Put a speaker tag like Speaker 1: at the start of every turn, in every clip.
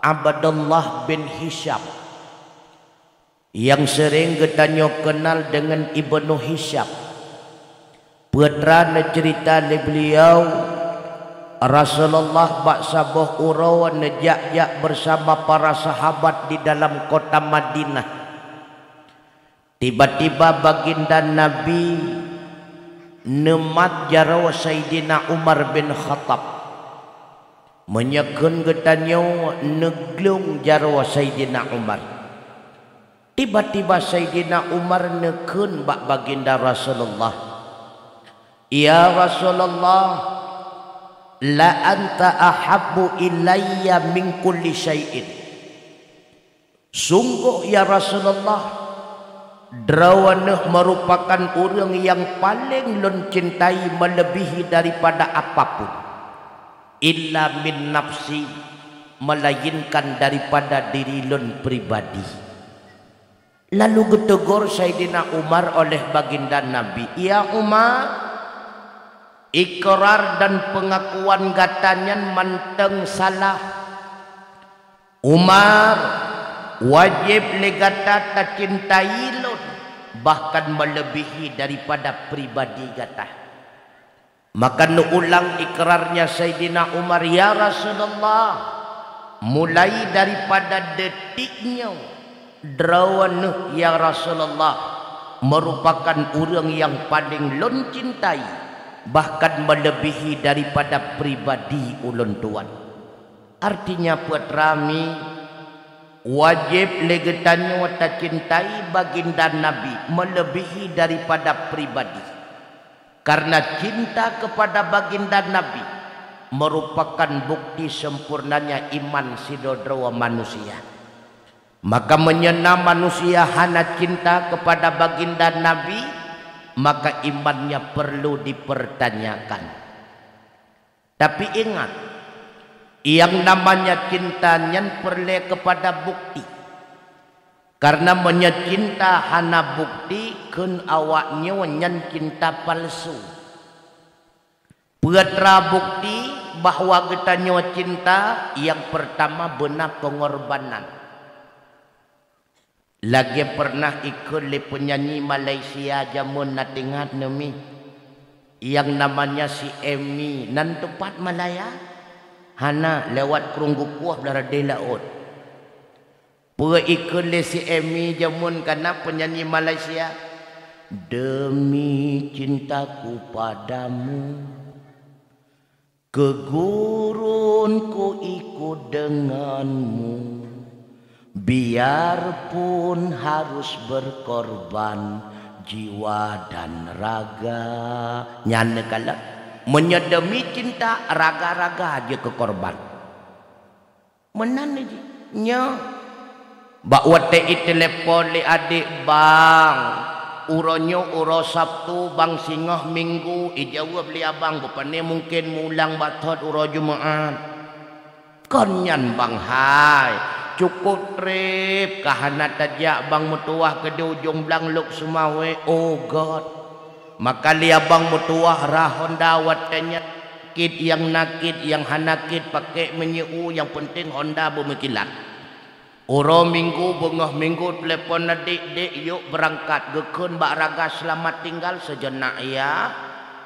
Speaker 1: Abdullah bin Hisham yang sering kita kenal dengan Ibnu Hisham. Putra cerita le beliau Rasulullah baksabuh urau nejak bersama para sahabat di dalam kota Madinah. Tiba-tiba baginda Nabi nemat jarawa Sayyidina Umar bin Khattab. Menyekun getanyo neglung jarawa Sayyidina Umar. Tiba-tiba Sayyidina Umar nekun bak baginda Rasulullah. Ya Rasulullah, la anta ahabbu ilayya min kulli syai'in. Sungguh ya Rasulullah, drawanah merupakan orang yang paling lun cintai melebihi daripada apapun. Illa min nafsi, melainkan daripada diri lun pribadi. Lalu getegur Sayyidina Umar oleh baginda Nabi, ya Umar, ikrar dan pengakuan gatanya manteng salah. Umar wajib legata tak cintai lun, bahkan melebihi daripada pribadi gata. Maka ulang ikrarnya Sayyidina Umar, ya Rasulullah, mulai daripada detiknya drawan ya Rasulullah merupakan orang yang paling lun cintai, bahkan melebihi daripada pribadi ulun tuan. Artinya putrami wajib legetannya tak cintai baginda Nabi melebihi daripada pribadi. Karena cinta kepada baginda Nabi merupakan bukti sempurnanya iman sidodrawa manusia. Maka menyenam manusia hanya cinta kepada baginda Nabi, maka imannya perlu dipertanyakan. Tapi ingat, yang namanya cintanya perlu kepada bukti. Karena menyecinta hana bukti, kun awaknya nyen cinta palsu. Putra bukti bahwa kita nyawa cinta, yang pertama benar pengorbanan. Lagi pernah ikut le penyanyi Malaysia jamun natingat nemi, yang namanya si Emi nan tempat Malaya, hana lewat kerunggu kuah belara de laut. Pura ikut le si Emi jamun kana penyanyi Malaysia, demi cintaku padamu, ke gurun ku ikut denganmu, biarpun harus berkorban jiwa dan raga. Nyana kala menyedemi cinta raga-raga aja ke korban. Menan aja nya bakwa tei telepon le adik bang, uronyo uro Sabtu bang singoh Minggu, ijawab li abang bupane mungkin mulang batot uro Jumaat. Konyan bang hai, cukup trip kahana tajak bang mutuah ke di ujung belang luk sumawe. Oh God, maka li abang mutuah rahon dawatnya kit yang nakit yang hanakit pakai menyu, yang penting Honda bumikilat. Uro Minggu bengah Minggu telepon adik yuk berangkat gekun bak raga selamat tinggal sejenak ya.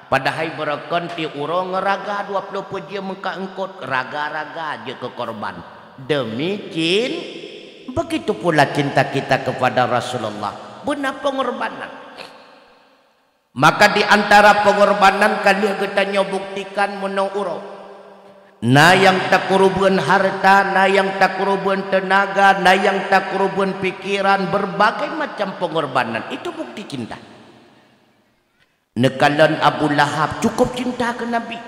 Speaker 1: Padahal berakon ti uro ngeraga 20 puji muka engkot raga-raga aja ke korban demi cin. Begitu pula cinta kita kepada Rasulullah, benar pengorbanan. Maka di antara pengorbanan kali kita buktikan menau uro. Na yang tak kuruban harta, na yang tak kuruban tenaga, na yang tak kuruban pikiran, berbagai macam pengorbanan. Itu bukti cinta. Nekalan Abu Lahab cukup cinta ke Nabi.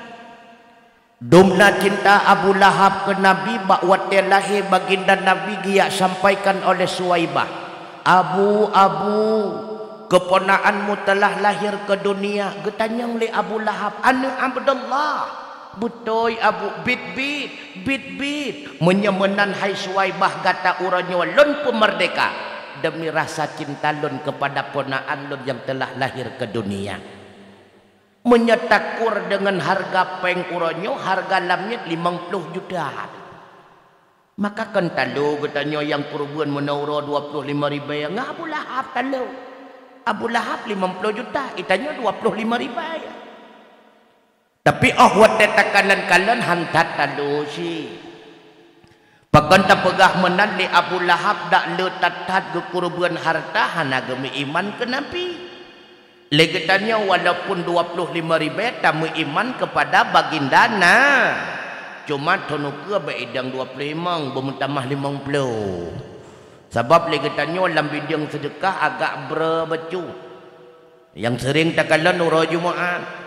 Speaker 1: Domna cinta Abu Lahab ke Nabi, bakwa lahir baginda Nabi giyak sampaikan oleh Suwaibah. Abu, keponaanmu telah lahir ke dunia. Getanyang le Abu Lahab, anu Abdullah. Betul Abu bit menyemenan hai Suwaibah kata uranyo lun pemerdeka demi rasa cinta lun kepada ponaan lun yang telah lahir ke dunia. Menyetakur dengan harga peng uranyo, harga lamnya 50 juta. Maka kan talu katanya yang kurban menaura 25.000 ngah Abu Lahab talu. Abu Lahab 50 juta, itanya 25.000. Tapi wate takalan-kalan hantat talu si. Pakan tak pegah menan li Abu Lahab dak letat ke kurban harta hana gemi iman ke Nabi. Legetanya walaupun 25.000 tamu iman kepada baginda na. Cuma tonuka beidang 25 bermutambah 50. Sebab legetanya dalam bidang sedekah agak berbecu. Yang sering takalan ura Jumaat.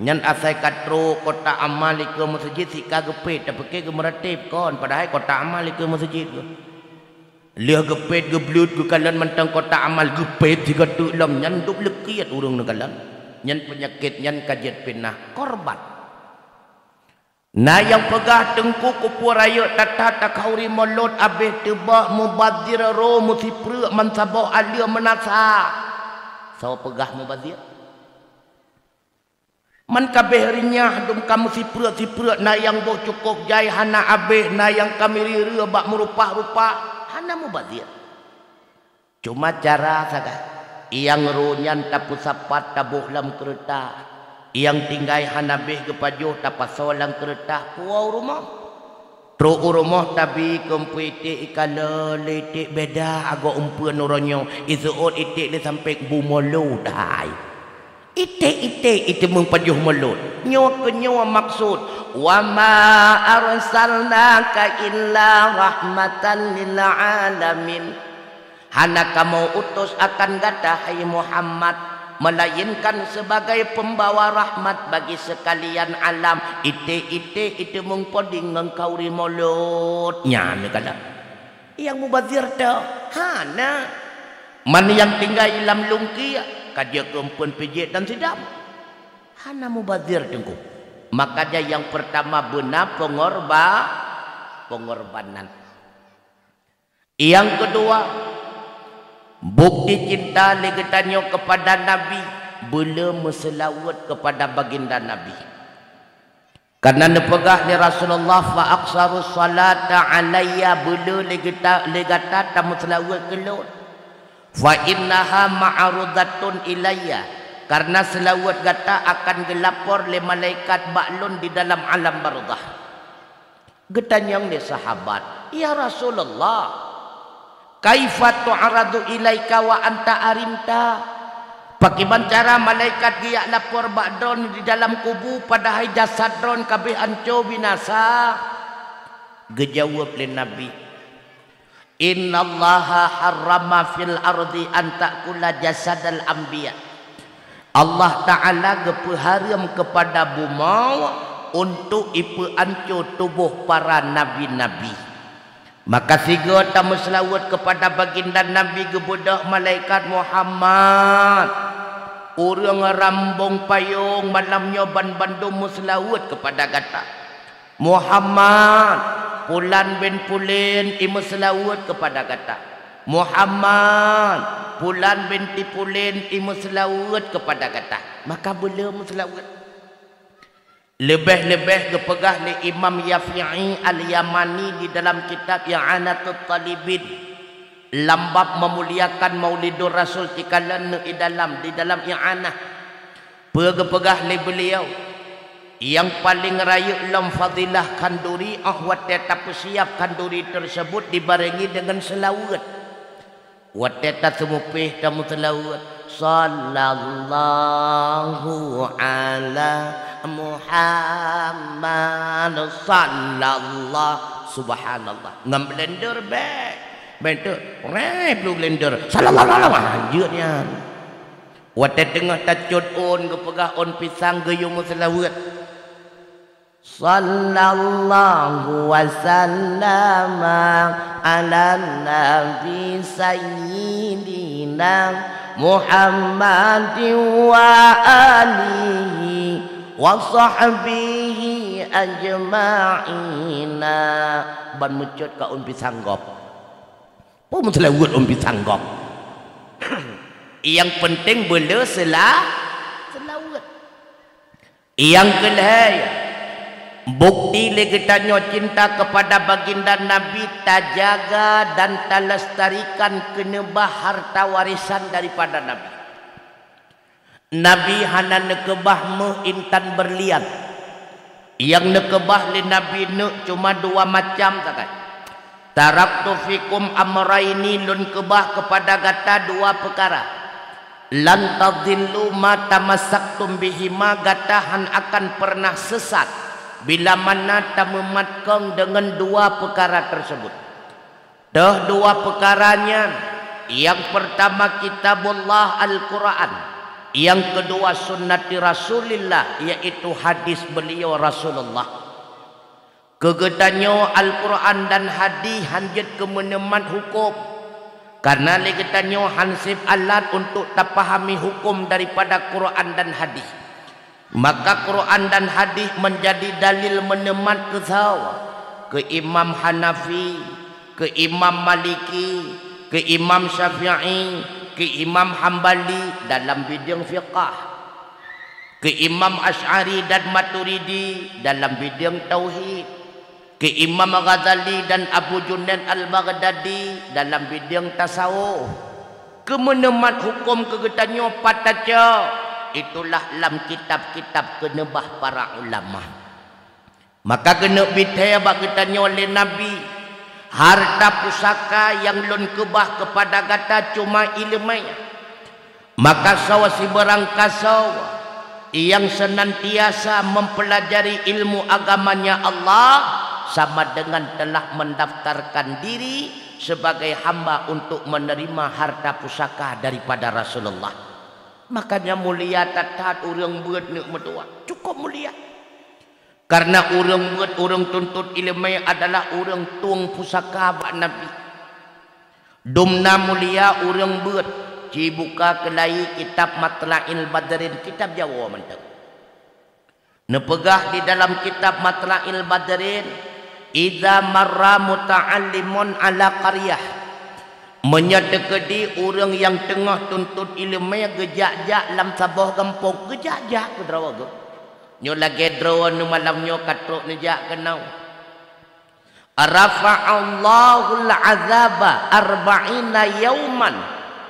Speaker 1: Nyan asai katro kota amal ke masjid sika gepet tapi ke meratib kon padahal kota amal ke masjid ke. Liah gepet geblut ke kalan mentang kota amal gepet sika tu lam nyan duk lekiat urang kalan. Nyan penyakit nyan kajet pinah korban. Nah yang pegah tengku kupu raya tata takauri molot abih tebak mubazir ro musipre mansabah alia menasa. Sawa pegah mubazir. Man kabeh rinyah dum kamu sipre na yang boh cukup jai hana abih na yang kami rira bak merupa-rupa hana mubazir. Cuma cara saga yang runyan tapu sapat tabuh lam kereta. Yang tinggai hanabih ke pajuh tapas solang kereta puau rumah. Tru rumah tabi kompuiti ikala letik beda agak umpuan uronyo. Isuot itik le sampai bumolo dai. Itik itu mempajuh mulut. Nyawa ke nyawa maksud. Wa ma arsalnaka illa rahmatan lil alamin. Hana kamu utus akan gata hai Muhammad. Melainkan sebagai pembawa rahmat bagi sekalian alam. Ite itu mengpoding engkau rimolotnya ni kata. Yang mubazir dah hana. Mana yang tinggal dalam lungki kaja kempun pijit dan sidam. Hana mubazir tengku. Makanya yang pertama benar pengorbanan. Yang kedua bukti cinta legetannya kepada Nabi belum selawat kepada baginda Nabi. Karena nepegah ni Rasulullah fa aqsaru salata alayya belum legata tamu selawat kelut. Fa innaha ma'rudatun ilayya. Karena selawat gata akan gelapor le malaikat baklun di dalam alam barzah. Getanya ni sahabat, ya Rasulullah, kaifa tu'aradu ilaika wa anta arimta. Bagaimana cara malaikat giyak lapor ba'dron di dalam kubu padahal jasad dron kabeh anco binasa. Gejawab le Nabi, innallaha harrama fil ardi an ta'kula jasadal anbiya. Allah Ta'ala gepeharam kepada bumau untuk ipu anco tubuh para nabi-nabi. Maka siga tamu selawat kepada baginda Nabi gebudak malaikat Muhammad. Orang rambung payung malamnya ban-bandung muslawat kepada gata. Muhammad Pulan bin Pulin imuslawat kepada gata. Muhammad Pulan binti Pulin imuslawat kepada gata. Maka belum muslawat. Lebih-lebih kepegah ni Imam Yafi'i Al-Yamani di dalam kitab I'anatul Talibin. Lambab memuliakan Maulidur Rasul tikalan di dalam i'anah. Pegah ni beliau yang paling raya lam fadilah kanduri ahwat tetap siap kanduri tersebut dibarengi dengan selawat. Wat tetap semupih kamu selawat. Sallallahu ala Muhammad sallallahu subhanallah. Ngam blender back. Betul. Belum blender. Sallallahu anjurnya. Wate tengah tacut on gepegah on pisang geyung selawat. Sallallahu wasallama ala nabi sayyidina Muhammadin wa alihi wa sahbihi ajma'ina. Ban mecut ka un pisang gop. Pun selawat un pisang gop. Yang penting bela selawat. Yang kedua Bukti legetanyo cinta kepada baginda Nabi tajaga dan talestarikan kenebah harta warisan daripada Nabi. Nabi hana nekebah meh intan berlian. Yang nekebah li Nabi ne cuma dua macam sakai. Taraktu fikum amraini lun kebah kepada gata dua perkara. Lan tadhillu ma tamassaktum bihima gatahan akan pernah sesat bila mana tamumatkong dengan dua perkara tersebut. Dah dua perkaranya, yang pertama kitabullah Al-Quran, yang kedua sunnati Rasulillah, yaitu hadis beliau Rasulullah. Kegetanyo Al-Quran dan hadis hanjat kemeneman hukum, karena legetanyo hansip alat untuk tapahami hukum daripada Quran dan hadis. Maka Quran dan hadis menjadi dalil menemat ke sawa, ke Imam Hanafi, ke Imam Maliki, ke Imam Syafi'i, ke Imam Hambali dalam bidang fiqah, ke Imam Asy'ari dan Maturidi dalam bidang tauhid, ke Imam Ghazali dan Abu Junaid Al-Baghdadi dalam bidang tasawuf. Kemenemat hukum kegetanyo pataca, itulah dalam kitab-kitab kenebah para ulama. Maka kena bitaya bagitannya oleh Nabi, harta pusaka yang lun kebah kepada gata cuma ilmu. Maka sawasi berangkasau yang senantiasa mempelajari ilmu agamanya Allah sama dengan telah mendaftarkan diri sebagai hamba untuk menerima harta pusaka daripada Rasulullah. Makanya mulia tatat orang buat nak medua cukup mulia. Karena orang buat orang tuntut ilmu adalah orang tuang pusaka bak Nabi. Dumna mulia orang buat cibuka kelai kitab Matla'il Badrin, kitab Jawa mentang. Nepegah di dalam kitab Matla'il Badrin, idza marra muta'allimun ala qaryah, menyedekedi orang yang tengah tuntut ilmu gejak-jak lam sabah kampung, gejak-jak ke drawa ke nyo lagi drawa nu malam nyo katruk nejak kenau. Rafa'allahu al-azaba arba'ina yauman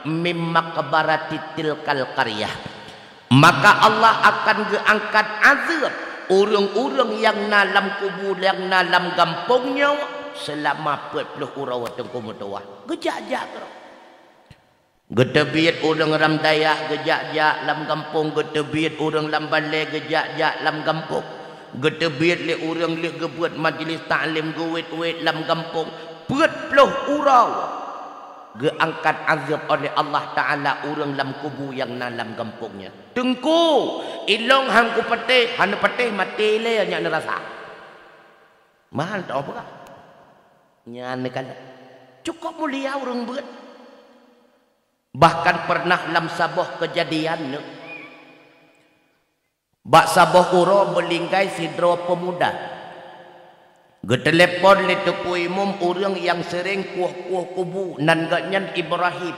Speaker 1: mimma qabarati tilkal qaryah, maka Allah akan geangkat azab orang-orang yang nalam kubur yang nalam kampungnya selama 40 urau tengku mutuah. Gejak-jak kerau. Getebiat orang ram dayah gejak-jak lam kampung, getebiat orang lam balai gejak-jak lam kampung, getebiat le orang le gebuat majlis ta'lim gewet-wet lam kampung. 40 urau geangkat azab oleh Allah Ta'ala orang lam kubu yang nalam kampungnya. Tengku ilong hangku petih, hana petih mati le nya nerasa. Mahal tak apa kah? Nyane kan cukup mulia orang buat. Bahkan pernah dalam sabah kejadian bak sabah uro belingkai sidro pemuda getelepon le tuku imum orang yang sering kuah-kuah kubu nan ganyan Ibrahim.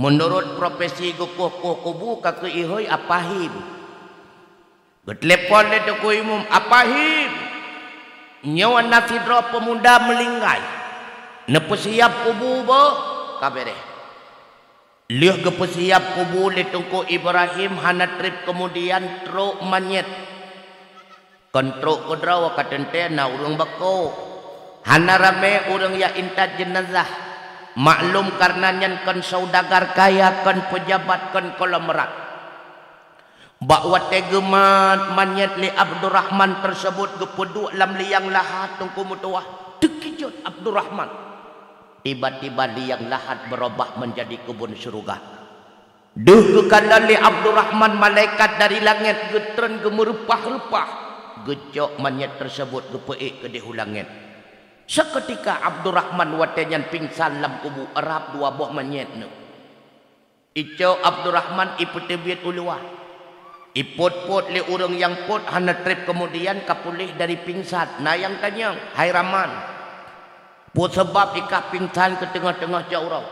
Speaker 1: Menurut profesi kuah-kuah kubu kaki ihoy apahim. Getelepon le tuku imum apahim. Nyawa nasidro pemuda melingkai nepesiap kubu bo kabere liah kepesiap kubu le tungku Ibrahim hana trip kemudian truk manyet kontrok kodrawa katente na urang bako hana rame urang ya intat jenazah maklum karena nyan kan saudagar kaya kan pejabat kan kolomerat bakwa tegemat manyet li Abdurrahman tersebut gepeduk lam liang lahat tungku mutuah tekijut Abdurrahman. Tiba-tiba liang lahat berubah menjadi kebun surga. Duh kekala li Abdurrahman malaikat dari langit getren gemerupah-rupah gecok manyet tersebut gepeik ke dehu langit. Seketika Abdurrahman watenyan pingsan lam kubu erap dua buah manyet nu. Ico Abdurrahman ipetebit uluah. Iput-put li urang yang put hana trip kemudian kapulih dari pingsan. Nah yang tanya, hai Raman. Put sebab ikap pingsan ke tengah-tengah jaurau.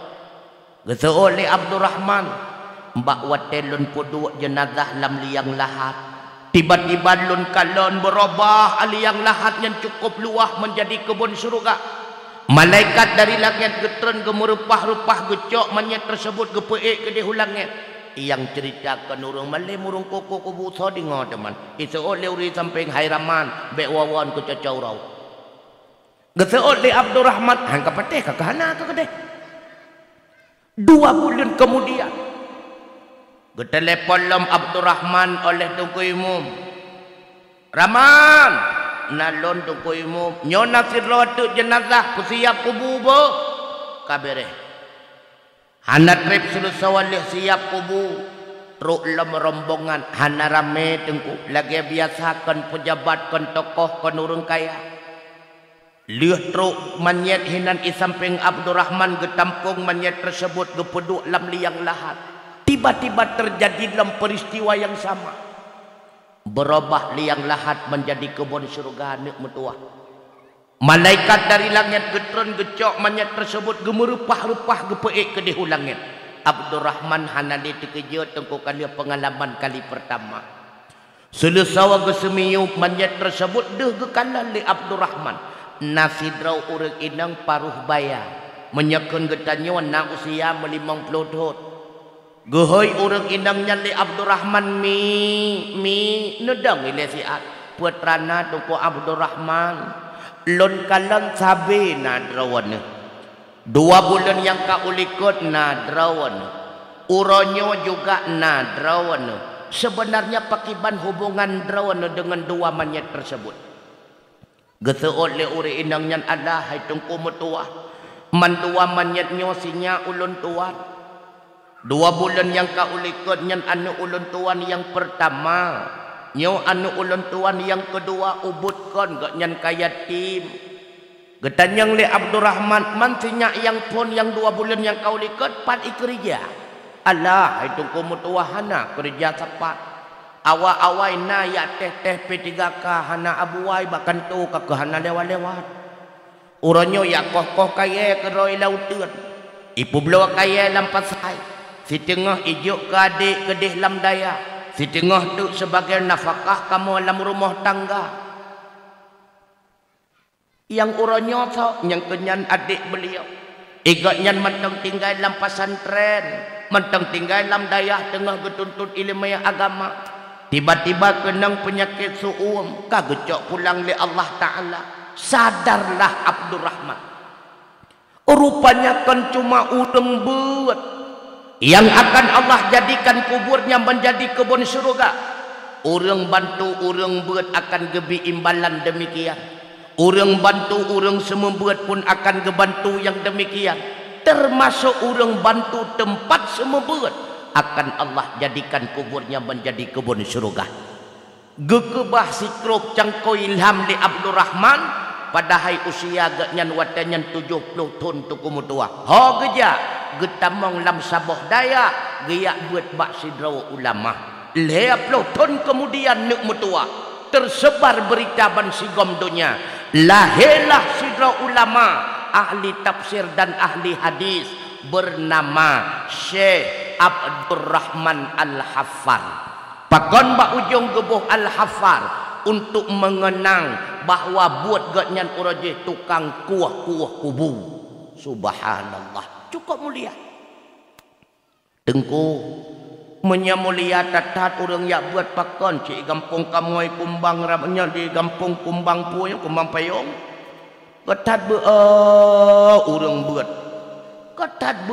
Speaker 1: Geseo li Abdurrahman. Mbak watelun pudu jenazah lam liang lahat. Tiba-tiba lun kalon berubah aliang lahat yang cukup luah menjadi kebun surga. Malaikat dari langit getren gemerupah-rupah gecok manyet tersebut gepeik ke di hulangnya. Yang ceritakan urang malai murung koko kubu sodi teman. Itu oleh uri samping hairaman bek wawan ku cacau rau. Geseot li Abdurrahman hangka pateh ka kahana ka kedeh. 2 bulan kemudian getelepon lam Abdurrahman oleh Tunku Umum. Rahman nalon Tunku Umum nyona sirrawatu jenazah ku siap kubu bo kabere. Hana trip sudah sawalih siap kubu truk lam rombongan hana rame tengku lagi biasakan pejabat kan tokoh kan urang kaya. Lihat truk manyet hinan isamping Abdurrahman getampung manyet tersebut gepeduk lam liang lahat. Tiba-tiba terjadi dalam peristiwa yang sama. Berubah liang lahat menjadi kebun surga nek metuah. Malaikat dari langit getron gecok manyet tersebut gemerupah-rupah gepeik ke di langit. Abdurrahman hanali terkejut tengku kali pengalaman kali pertama. Selesawa gesemiyup manyet tersebut deh gekalan li Abdurrahman. Nasidrau urang inang paruh bayar menyekun getanyo na usia 50 tahun. Gehoy urang inang nyali Abdurrahman mi nedang ile siat putrana Tunku Abdurrahman lon kalan sabe na drawana 2 bulan yang kaulikot na drawana uronyo juga na drawana. Sebenarnya pakiban hubungan drawana dengan 2 manyet tersebut. Geseot le uri inang nyan ada hai Tunku metuah mantua manyet nyo sinya ulun tuan 2 bulan yang kaulikot nyan anu ulun tuan yang pertama nyo anu ulun tuan yang kedua ubutkan gak nyan kayatim getanyang le Abdurrahman man sinya yang pun yang 2 bulan yang kaulikot pan ikerja Allah hai Tunku metuah hana kerja cepat. Awak-awai na ya teh P3K hana abuai bahkan tu ke hana lewat-lewat. Uranyo ya koh-koh kaya keroi lautan. Ipu belah kaya lampasai. Si tengah ijuk ke adik kedih lam daya. Si tengah tu sebagai nafkah kamu dalam rumah tangga. Yang uranyo so yang kenyan adik beliau. Igatnya mentang tinggal dalam pesantren, mentang tinggal dalam daya tengah getuntut ilmu agama. Tiba-tiba kenang penyakit suum, kagecok pulang li Allah Ta'ala. Sadarlah Abdurrahman. Rupanya kan cuma udeng buat yang akan Allah jadikan kuburnya menjadi kebun surga. Orang bantu orang buat akan gebi imbalan demikian. Orang bantu orang semua buat pun akan gebantu yang demikian. Termasuk orang bantu tempat semua buat akan Allah jadikan kuburnya menjadi kebun surga. Gekebah sikrok cangko ilham di Abdurrahman padahal usia genyan watanyan 70 tahun Tunku metuah. Ho geja getamong lam saboh daya geyak buat bak sidrau ulama. 50 tahun kemudian nek metuah tersebar berita ban sigom dunia. Lahirlah sidrau ulama ahli tafsir dan ahli hadis bernama Syekh Abdurrahman Al-Haffar. Pakon ba ujung gebuh Al-Haffar untuk mengenang bahwa buat gatnyan urajih tukang kuah-kuah kubu. Subhanallah. Cukup mulia. Tengku menyamulia tatat orang yang buat pakon cik gampung kamoy kumbang rabanya di gampung kumbang punya kumbang payung. Ketat orang buat ketat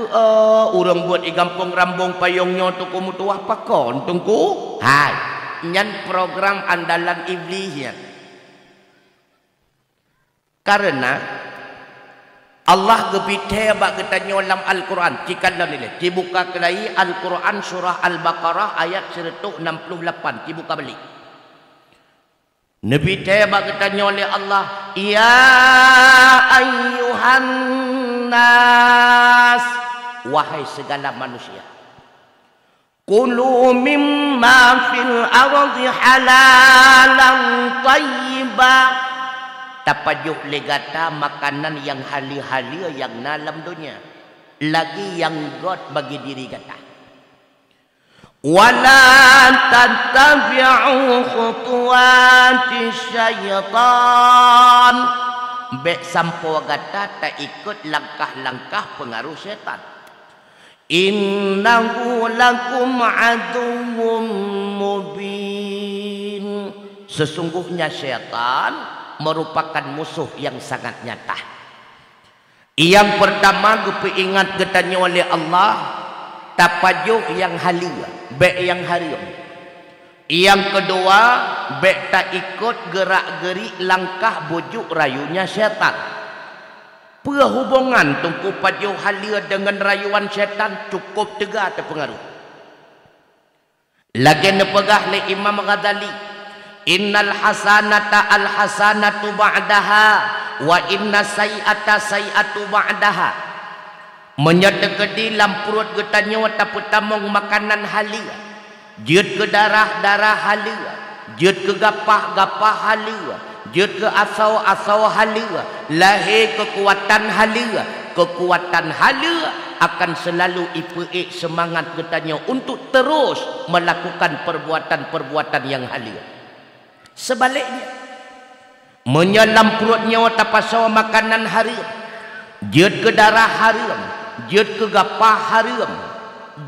Speaker 1: orang buat di kampung rambung payungnya Tunku metuah pakon Tunku. Hai, nyan program andalan iblisnya. Karena Allah gebite bak kita nyolam Al-Quran. Cikanlah nilai. Cibuka kelai Al-Quran surah Al-Baqarah ayat 168. Cibuka balik. Nabi tebak kita nyoleh Allah. Ya ayyuhan nas, wahai segala manusia, kulu mimma fil ardi halalan tayyiba. Tapajuk legata makanan yang halal-halal yang dalam dunia lagi yang God bagi diri kata. wala tattabi'u khutuwati syaitan. Bek sampo gata tak ikut langkah-langkah pengaruh syaitan. Innahu lakum aduwwum mubin. Sesungguhnya syaitan merupakan musuh yang sangat nyata. Yang pertama kepingat ketanya oleh Allah tapajuh yang halia, bek yang haram. Yang kedua, bek tak ikut gerak-gerik langkah bujuk rayunya syaitan. Perhubungan tungku pajuh halia dengan rayuan syaitan cukup tegak terpengaruh. Lagi nepegah le Imam Ghazali, innal hasanata al hasanatu ba'daha wa inna sayi'ata sayi'atu ba'daha. Menyedekedi lampurut getanyo taputamong makanan halia. Jut ke darah halia, jut ke gapah halia, jut ke asau halia, lahir kekuatan halia. Kekuatan halia akan selalu ipuik semangat getanyo untuk terus melakukan perbuatan-perbuatan yang halia. Sebaliknya, menyelam perutnya tapasau makanan haram, jut ke darah haram, jut ke gapah haram,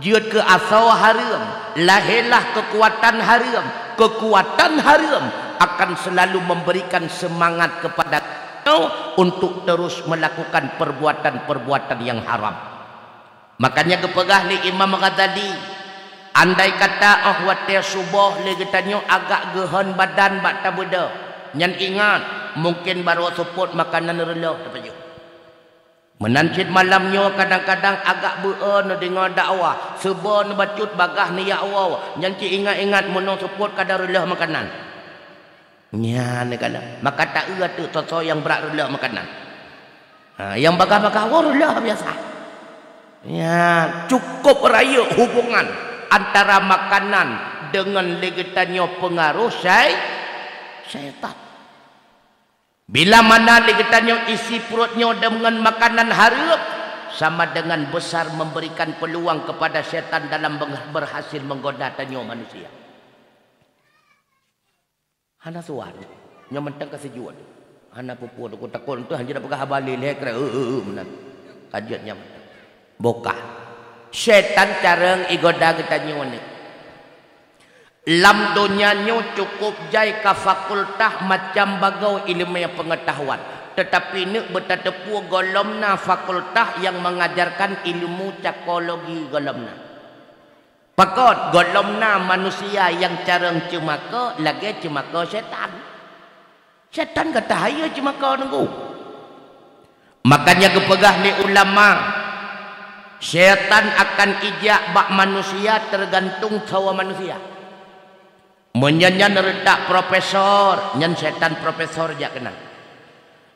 Speaker 1: jut ke asau haram, lahirlah kekuatan haram. Kekuatan haram akan selalu memberikan semangat kepada kau untuk terus melakukan perbuatan-perbuatan yang haram. Makanya kepegah li Imam Ghazali, andai kata ahwatnya subuh li getanyo agak gehan badan bak tabuda, nyan ingat mungkin baru support makanan relah tapajuk. Menancit malamnya kadang-kadang agak beun dengar dakwah sebon bacut bagah ni ya Allah nyanci ingat-ingat mono support kadar relah makanan nya ni kala maka tak erat tu toto yang berat relah makanan yang bagah-bagah relah biasa ya cukup raya hubungan antara makanan dengan legetannya pengaruh syaitan. Bila mana legetannya isi perutnya dengan makanan haram, sama dengan besar memberikan peluang kepada syaitan dalam berhasil menggoda tanyo manusia. Hana suan, nya mentang kesejuan. Hana pupu aku takut tu hanya dapat habali lekre menan. Kajiannya bokah. Syaitan careng igoda getanyo ni. Lam dunianya cukup jai ka fakultah macam bagau ilmu pengetahuan. Tetapi ni bertatepu golomna fakultah yang mengajarkan ilmu psikologi golomna. Pakot golomna manusia yang careng cemaka lagi cemaka syaitan. Syaitan kata haya cemaka nunggu. Makanya kepegah ni ulama, syaitan akan ijak bak manusia tergantung sawa manusia. Menyanyan redak profesor, nyan setan profesor jak kena.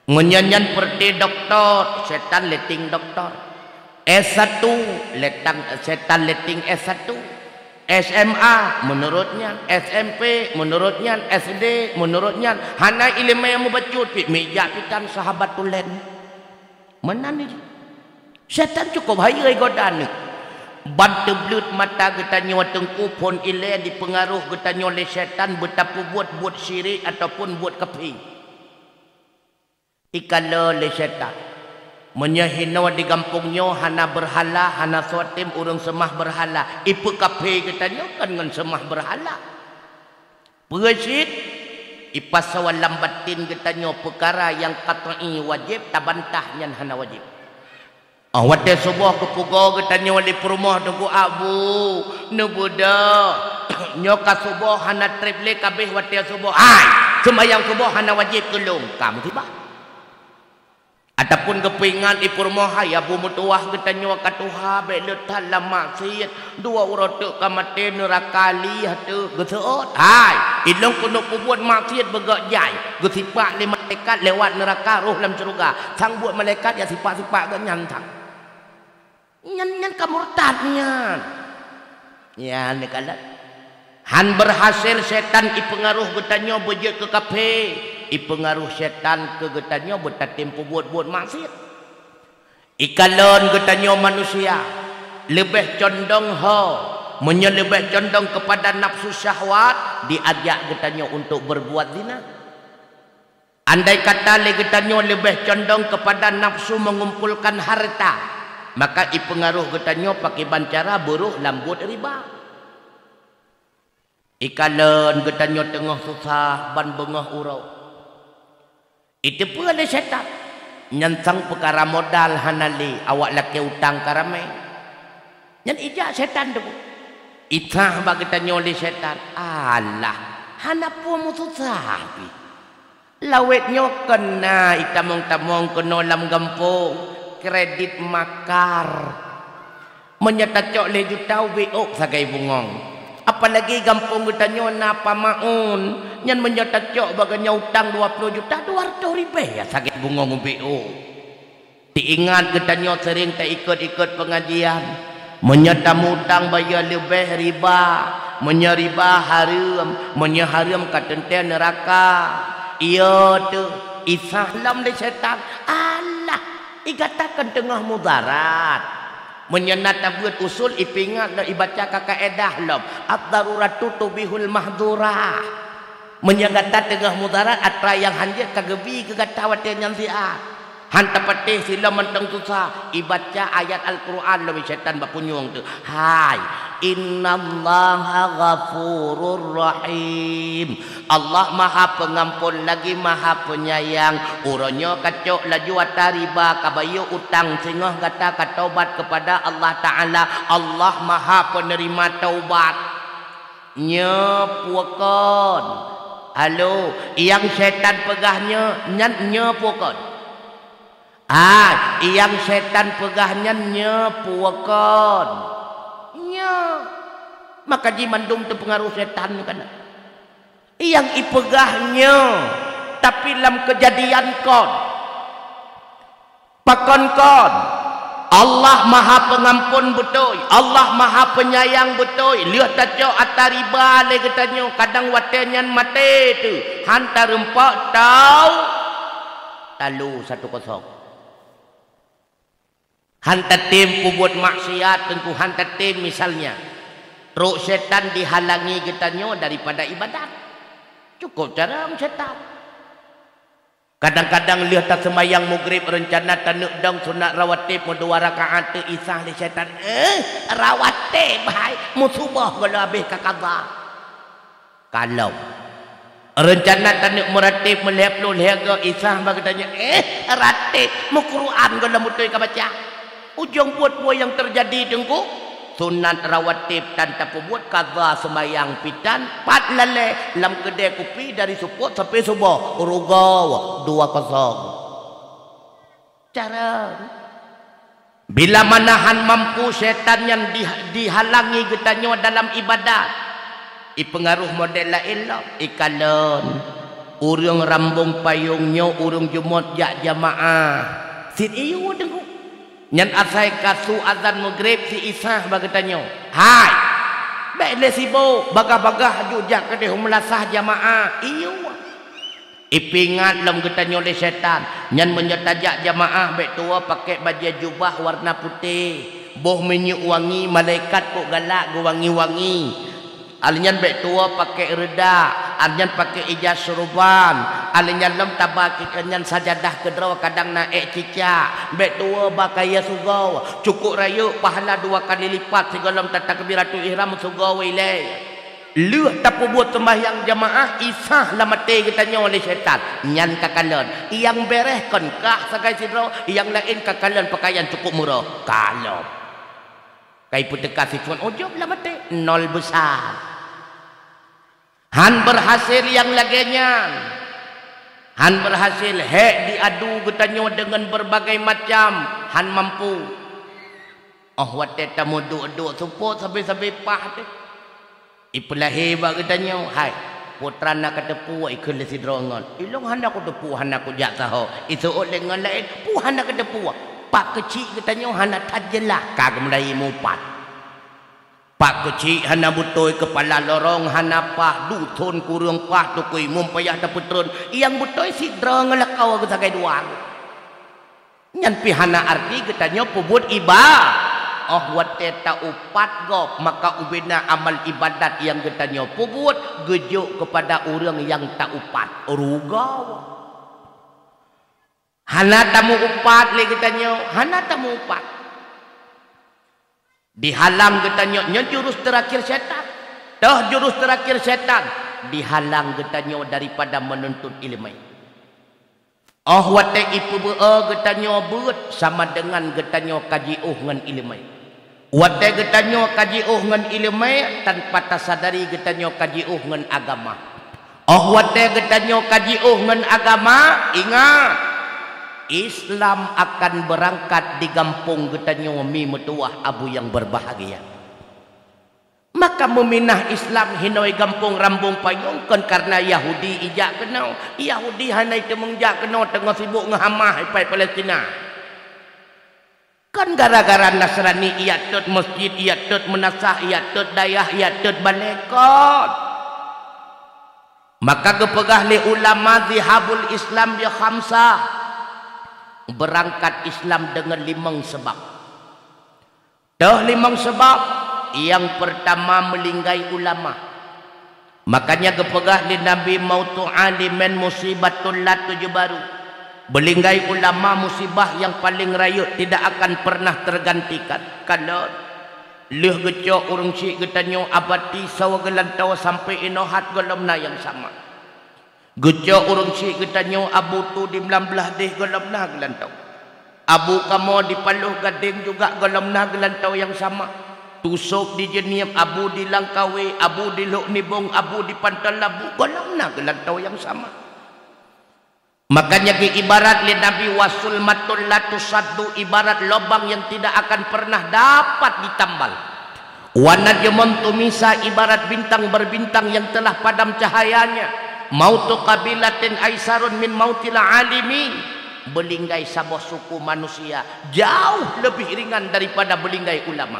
Speaker 1: Menyanyan perti doktor, setan leting doktor. S1 letang setan leting S1. SMA menurutnya, SMP menurutnya, SD menurutnya. Hana ilmu yang membacut pi mijak pitan sahabat tulen. Mana ni? Setan cukup hayai godan ni. Bantu belut mata getanyo tengku pun ile dipengaruh getanyo oleh syaitan betapa buat syirik ataupun buat kapi. Ikala oleh syaitan menyahina di kampungnya hana berhala, hana suatim urang semah berhala. Ipu kapi getanyo kan dengan semah berhala. Persit ipasawal lambatin getanyo perkara yang qat'i wajib tabantah nyan hana wajib. Awatnya sebuah kepugo getanya wali perumah tunggu abu nubuda nyoka subuh hana triple kabeh watya subuh ai sembayang subuh hana wajib kelung kamu tiba ataupun kepingan ipurmoh ya bu mutuah getanya katuha beletan lama maksiat dua urut kamate neraka li hatu geseot ai ilung kuno buat maksiat begak jai gesipak le malaikat lewat neraka roh dalam surga sang buat malaikat ya sipak-sipak gak nyantang nyan kamurtadnya ya ni kala han berhasil setan ipengaruh getanyo bejek ke kafe ipengaruh setan ke getanyo bertatempo buat maksiat ikalon getanyo manusia lebih condong ho menyelebih condong kepada nafsu syahwat, diajak katanya untuk berbuat zina. Andai kata katanya lebih condong kepada nafsu mengumpulkan harta, maka ipengaruh katanya pakai bancara buruh lambut riba. Ikalan katanya tengah susah ban bengah urau. Itu pun ada syaitan. Nyansang perkara modal hanali awak laki utang karame. Nyan ijak syaitan tu. Itah bagi tanya oleh syaitan. Alah, hana pun susah. Lawetnya kena itamong-tamong kena lam gampung. Kredit makar. Menyata cok le juta weok sagai bungong. Apalagi gampung bertanya napa maun. Yang menyata cok baganya utang 20 juta 200 ribu ya sakit bungong BO. Diingat katanya sering tak ikut-ikut pengajian. Menyata mutang bayar lebih riba. Menyeriba haram. Menyaharam katente neraka. Iya tu. Isahlam le syaitan. Allah. Ikatakan tengah mudarat. Menyenat buat usul ipingat dan ibaca kaedah lom. Ad-daruratu tubihul mahdurah. Menyagata tengah mudarat atra yang hanjat kagebi kegatawatan yang siat. Hanta patih sila menteng susah. Ibaca ayat Al-Quran lebih syaitan bapunyung tu. Hai. Innallaha ghafurur rahim. Allah maha pengampun lagi maha penyayang. Uranya kacok laju atariba kabayu utang sehingga kata katobat kepada Allah Ta'ala. Allah maha penerima taubat. Nyepuakan. Halo, yang syaitan pegahnya nyepuakan. Yang syaitan pegahnya nyepuakan. Maka jimandum tu pengaruh syaitan kan. Yang ipegahnya tapi dalam kejadian kon pakon kon Allah maha pengampun betul, Allah maha penyayang betul. Lihat taco atariba le katanya kadang watenyan mate tu hantar rempak tau talu 1-0. Hantar tim buat maksiat tentu hantar tim misalnya. Roh setan dihalangi katanya daripada ibadat. Cukup cara setan. Kadang-kadang lihat tak semayang maghrib rencana tanuk dong sunat rawatib mu 2 rakaat tu isah li syaitan. Rawatib hai musubah kalau habis kakaba. Kalau rencana tanuk meratib melihat lu lihat isah bagi tanya ratib mu Quran kalau mutu ka baca. Ujung buat yang terjadi tengku sunat rawatib tanpa pembuat kaza semayang pitan 4 lele lam kedai kopi dari suput sampai subuh urugau 2-0. Cara bila manahan mampu setan yang dihalangi getanya dalam ibadat ipengaruh model lain lah ikalan urang rambung payungnya urang jumut jak jamaah sit iyo dengu nyan asai kasu azan maghrib si isah bagatanya. Hai. Baik le sibuk bagah-bagah jujak kedeh melasah jamaah. Iyo. Ipingat lam getanya oleh syaitan. Nyan menyetajak jamaah baik tua pakai baju jubah warna putih. Boh minyak wangi malaikat kok galak go wangi-wangi. Alinyan baik tua pakai reda, alinyan pakai ijaz suruban, alinyan lam tabaki kanyan sajadah kedraw kadang naik cicak, baik tua pakai ya sugau, cukup rayu pahala 2 kali lipat segala takbiratul ihram sugau ilai. Luh tak buat sembahyang jamaah isah lah mati katanya oleh syaitan. Nyan kakalan, yang berehkan kah sakai sidraw, yang lain kakalan pakaian cukup murah. Kalau kai putekat sifun ujub lah mati 0 besar. Han berhasil yang laginya. Han berhasil diadu katanya dengan berbagai macam. Han mampu. Oh wate tamu duk support sampai pah tu. Ipulah hebat katanya. Hai putra nak ketepu ikut lesi drongon. Ilong hana ku tepu hana ku jak saho. Itu dengan lain pu hana ketepu. Pak kecil katanya hana tajelah kagam lai mupat. Pak kecil hana butoi kepala lorong hana pah duton kurung pah tukui mumpayah daputron yang butoi si drong lakau ke sagai duang nyan pi hana arti katanya pubut iba wate ta upat go maka ubina amal ibadat yang getanya pubuat gejuk kepada orang yang tak upat rugau hana tamu upat le getanya hana tamu upat dihalang getanya nya jurus terakhir setan dah jurus terakhir setan dihalang getanya daripada menuntut ilmu wate ipu getanya beut sama dengan getanya kaji ngan ilmu wate getanya kaji ngan ilmu tanpa tasadari getanya kaji ngan agama wate getanya kaji ngan agama ingat Islam akan berangkat di kampung getanya mi metuah abu yang berbahagia maka meminah Islam hinoi gampung rambung payungkan karena Yahudi ijak kenau Yahudi hanai temengjak kenau tengah sibuk ngehamah pai Palestina kan gara-gara Nasrani ia tut masjid ia tut menasah ia tut dayah ia tut balekot maka kepegah li ulama zihabul Islam dia khamsah berangkat Islam dengan 5 sebab dah 5 sebab yang pertama melinggai ulama makanya kepegah di Nabi mautu alimen musibatul la tujbaru melinggai ulama musibah yang paling rayut tidak akan pernah tergantikan kalau leh gecok urang cik getanyo abati sawa gelantau sampai inohat golomna yang sama gecok urang cik getanyo abu tu di belah deh golomna gelantau abu kamu di Paluh Gading juga golomna gelantau yang sama tusuk di Jeniam, abu di Langkawi, abu di Lok Nibong, abu di Pantal Labu, golongna gelantau yang sama. Makanya ibarat li Nabi wasul matul latu saddu ibarat lubang yang tidak akan pernah dapat ditambal. Wanajmun tumisa ibarat bintang berbintang yang telah padam cahayanya. Mautu qabilatin aisarun min mautil alimin. Belinggai sabuh suku manusia jauh lebih ringan daripada belinggai ulama.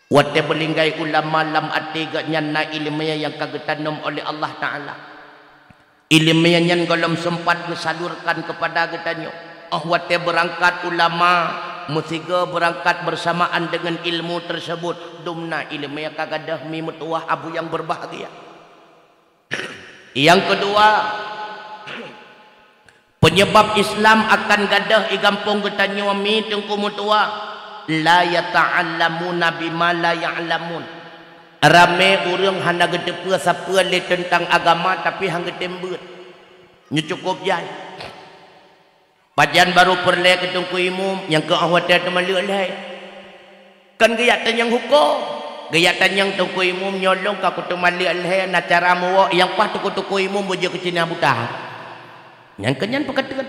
Speaker 1: Wate belinggai ulama lam atiga nyanna ilmiah yang kagetanum oleh Allah Ta'ala ilmiah yang golom sempat disalurkan kepada getanyo wate berangkat ulama musiga berangkat bersamaan dengan ilmu tersebut dumna ilmiah kagadah mi mutuah abu yang berbahagia yang kedua penyebab Islam akan gadah i gampung getanyo mi tengku mutuah la yata'allamuna bima la ya'lamun rame urang hana gedepe sapeu le tentang agama tapi hang gedembeut nya cukup jai pajan baru perle ketungku imum yang ke awat tu malelai kan gayatan yang hukum gayatan yang tungku imum nyolong ka kutu malelai na cara mu yang pah tu kutu imum bojo ke Cina buta yang kenyan peketeun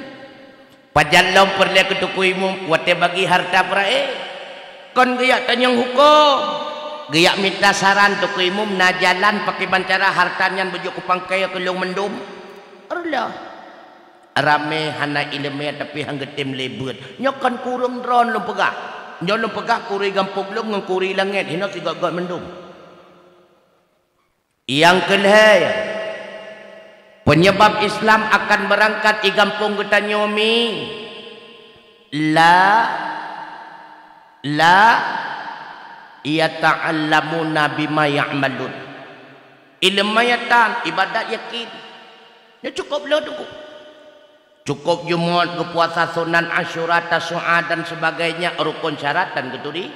Speaker 1: pajan lom perle ketuku imum wate bagi harta prae kon gaya tanyang hukum gaya minta saran tu ku imum na jalan pakai bancara hartanya bejuk kupang kaya kelung mendum Allah rame hana ilmiah tapi hang getim lebut nyokan kurung dron lu pegah nyolong pegah kuri gampung lu ngkuri langit hina siga gak mendum yang kelih penyebab Islam akan berangkat di kampung getanyomi la yata'allamuna bima ya'malun ilmayatan ibadat yakin ya cukup lo tunggu cukup Jumat ke puasa sunan Asyura Tasu'a dan sebagainya rukun syarat dan keturi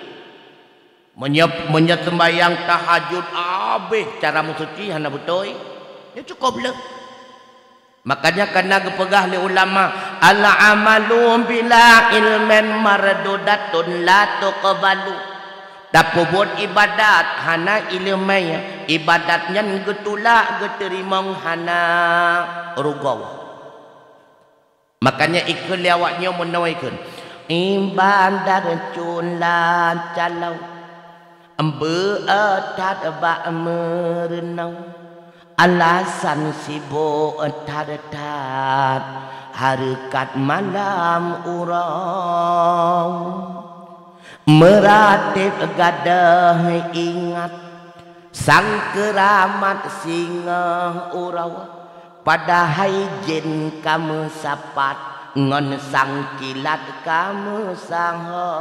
Speaker 1: menyembayang tahajud abih cara musuci hana betul ya cukup lo makanya kena kepegah li ulama al amalu bila ilmen mardudatun la tuqbalu tapi buat ibadat hana ilmnya ibadatnya getula geterima hana rugau makanya ikut awaknya menawaikan ibadat culan calau embe atat ba merenau alasan sibuk tar-tar harikat malam urang meratip gadah ingat sang keramat singa urau pada haijin kamu sapat ngon sang kilat kamu sangho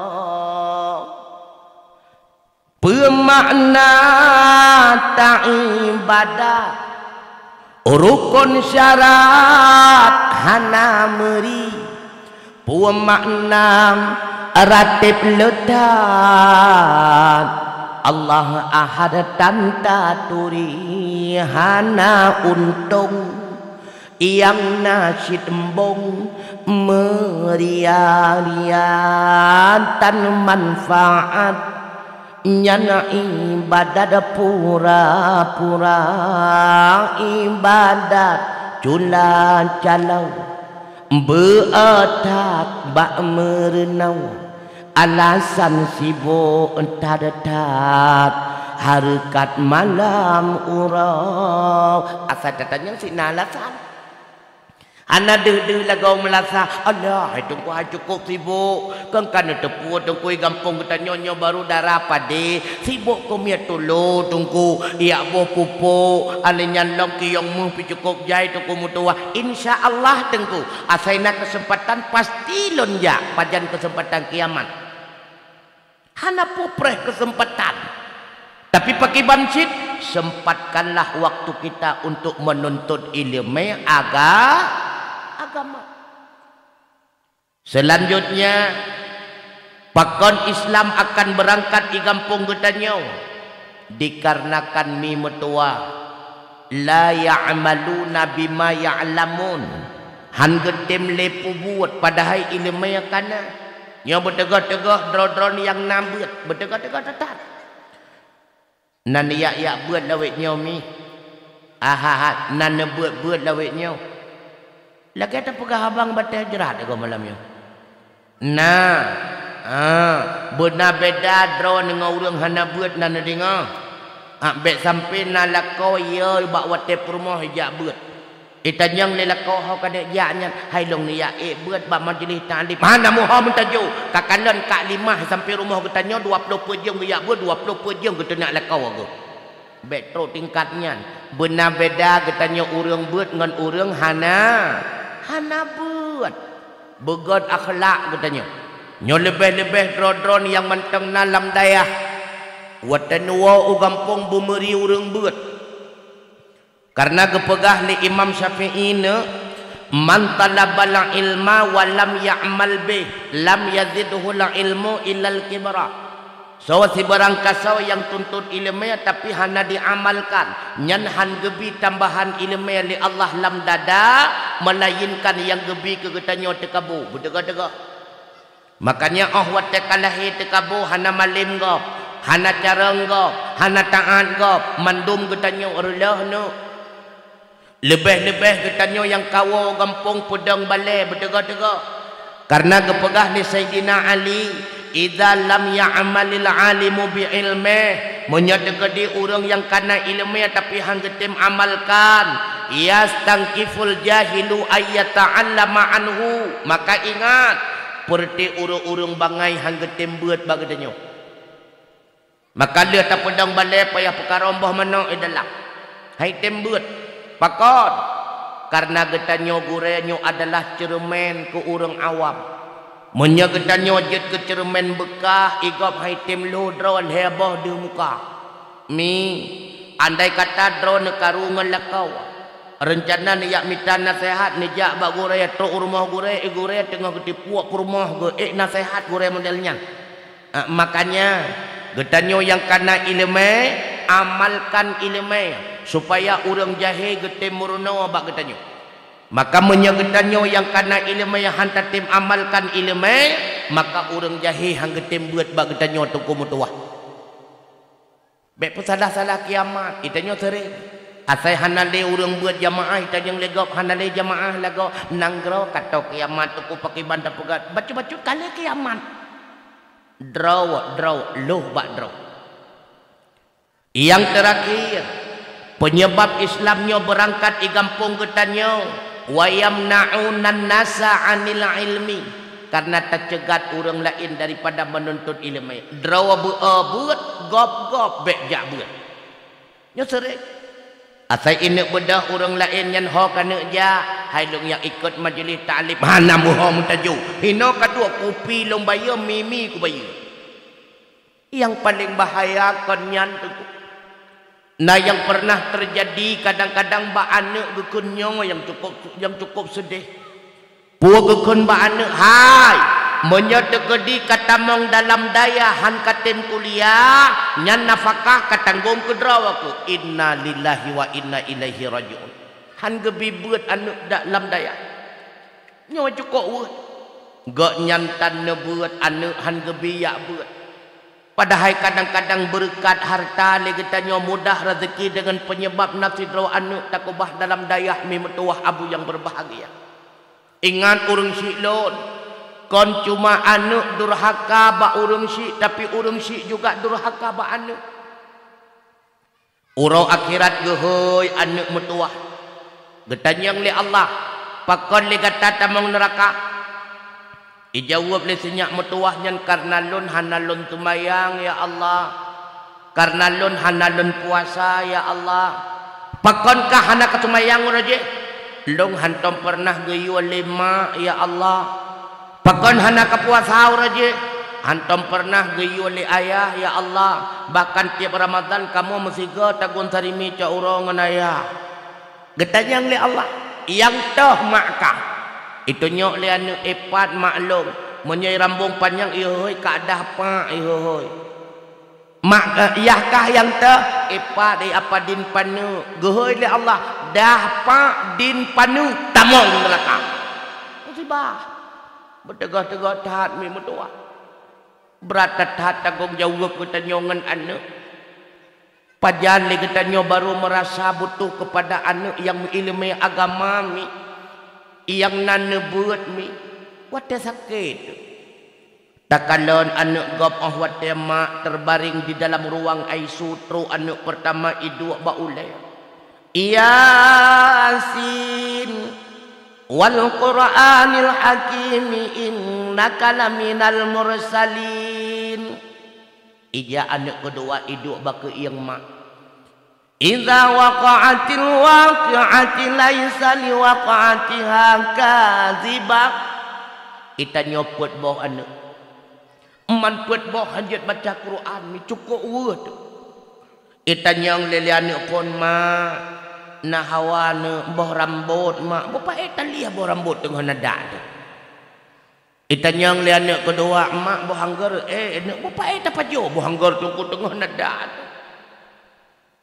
Speaker 1: bermakna tak ibadah rukun syarat hana meri bermakna ratib ledat Allah ahad tanta turi hana untung yang nasyid embong meriah-riah manfaat nyana ibadat pura-pura ibadat culan calau beatak bak merenau alasan sibuk entar-entar harikat malam urau asal datanya si alasan ana de lagau melasa Allah itu ku cukup sibuk kan kana tepu tungku gampung kita nyonya baru darah pade sibuk ku mia tulu tungku ya bo pupu alenyan long kiyong mu pi cukup jai tungku mutua insyaallah tungku asaina kesempatan pasti lonja pajan kesempatan kiamat hana pupreh kesempatan tapi pakai bansit sempatkanlah waktu kita untuk menuntut ilmu agama. Selanjutnya pakon Islam akan berangkat di kampung getanyo dikarenakan mi metua la ya'maluna bima ya'lamun han getem lepu buat padahal ilmu yang kana nyo betegah-tegah dron yang nambut betegah-tegah tetat nan ya buat lawet nyo mi nan buat lawet nyo lagi ada pegah abang batai jerat aku malam yo. Nah, benar beda drone dengan orang hana buat nana dengar. Bet sampai nala kau ye bak wate perumah jak buat. Itanyang le lakau hau kadek jaknya hai long ni ya buat bak majlis ta'lim. Mana mu hau mentaju kakalan kak 5 sampai rumah ketanya 20 pejam ya buat 20 pejam kita nak lakau aku. Bet tro tingkatnya benar beda katanya orang buat dengan orang hana buat begot akhlak katanya nyo lebih-lebih dron yang mentang nalam dayah watan wa ugampong bumeri urang buat karena kepegah li Imam Syafi'i ne man talabal ilma wa lam ya'mal bih lam yazidhu la ilmu illal kibra. So si barang kasau yang tuntut ilmu tapi hana diamalkan nyan han gebi tambahan ilmu li Allah lam dada melainkan yang gebi ke getanyo tekabu bedega-dega makanya wate kalahi tekabu hana malim go hana cara go hana taat go mandum getanyo urlah no lebih-lebih getanyo yang kawo gampung pedang balai bedega-dega karena kepegah ni Sayyidina Ali idza lam ya'malil alimu bi ilmih menyadegedi orang yang kana ilmu tapi hang getem amalkan yastangkiful jahilu ayyata'allama anhu maka ingat perti urang-urang bangai hang getem beut bagedanyo maka dia tak pedang balai payah perkara ombah mana dalam hai tem beut pakon karena getanyo gurenyo adalah cermen ke orang awam menyagetannya jet ke cermen bekah igap haitim lo drone heboh di muka mi andai kata drone karungan lakau rencana ni yak mita nasihat ni jak bak guraya tro rumah guraya guraya tengah ketipuak rumah ge nasihat guraya modelnya makanya getanyo yang kana ilmu amalkan ilmu supaya orang jahil getem muruna bak getanyo maka menyagetanyo yang kana ilmu yang hantar tim amalkan ilmu maka orang jahil hang getem buat bak getanyo tuku mutuah bek salah-salah kiamat itanyo sering asai hanale orang buat jamaah itanyo legop hanale jamaah lago nanggro kato kiamat tuku pakai bandar pegat baca-baca kali kiamat draw loh bak draw yang terakhir penyebab Islamnya berangkat di kampung getanyo wa yamna'unan nasa 'anil ilmi karena tercegat orang lain daripada menuntut ilmu draw buat gop bek jak buat nya sering Asal ini bedah orang lain yang ho kana ja, hai long yang ikut majlis ta'lim mana mu ho mutaju. Hino kadua kopi long bayar mimi ku bayar. Yang paling bahaya kon nyan tu. Nah yang pernah terjadi kadang-kadang ba anak gekun nyong yang cukup sedih. Puak gekun ba anak hai menyedekedi katamong dalam daya han katim kuliah nyan nafkah katanggung kedrawaku inna lillahi wa inna ilaihi rajiun han gebi beut anu dalam daya nyo cukup we gak nyantan ne beut anu han gebi ya beut padahal kadang-kadang berkat harta le kita nyo mudah rezeki dengan penyebab nafsi draw anu takubah dalam daya mi metuah abu yang berbahagia. Ingat urang silon kon cuma anu durhaka ba urang si tapi urang si juga durhaka ba anu. Urang akhirat geuheuy anu metuah. Getanyang li Allah, pakon li gata tamong neraka. Ijawab li sinyak metuah nyan karna lun hanalun tumayang ya Allah. Karna lun hanalun puasa ya Allah. Pakon ka hana katumayang raje? Long hantom pernah geyu lima ya Allah. Pakon hana kapuasa raje antum pernah geyu oleh ayah ya Allah bahkan tiap Ramadan kamu mesti go tagun tarimi ca urang ngan ayah getanyang li Allah yang toh makah itu nyok li anu epat maklum menyai rambung panjang ihoi kadah pa ihoi mak yahkah yang toh epat di apa din panu gehoi li Allah dah pa din panu tamong neraka musibah bertegah-tegah tahat mi metua berat tahat tanggung jawab kita nyongan anak pajan li kita nyo baru merasa butuh kepada anak yang ilmu agama mi yang nane buat mi wate sakit takalon anak gop wate mak terbaring di dalam ruang ICU tru anak pertama idu ba ulai Yasin wal Qur'anil Hakim innaka laminal mursalin. Ija anak kedua hidup baka yang mak. Idza waqa'atil waqi'ati laisa liwaqa'atiha kadzibah. Ita nyopot boh anak. Man put boh hajat baca Quran ni cukup word. Ita nyong lele anak pun mak na hawana boh rambut mak bapa eta liah boh rambut tengah nada tu itanyang lian anak kedua mak boh hanggar nak bapa eta pajo boh hanggar tunggu tengah nada tu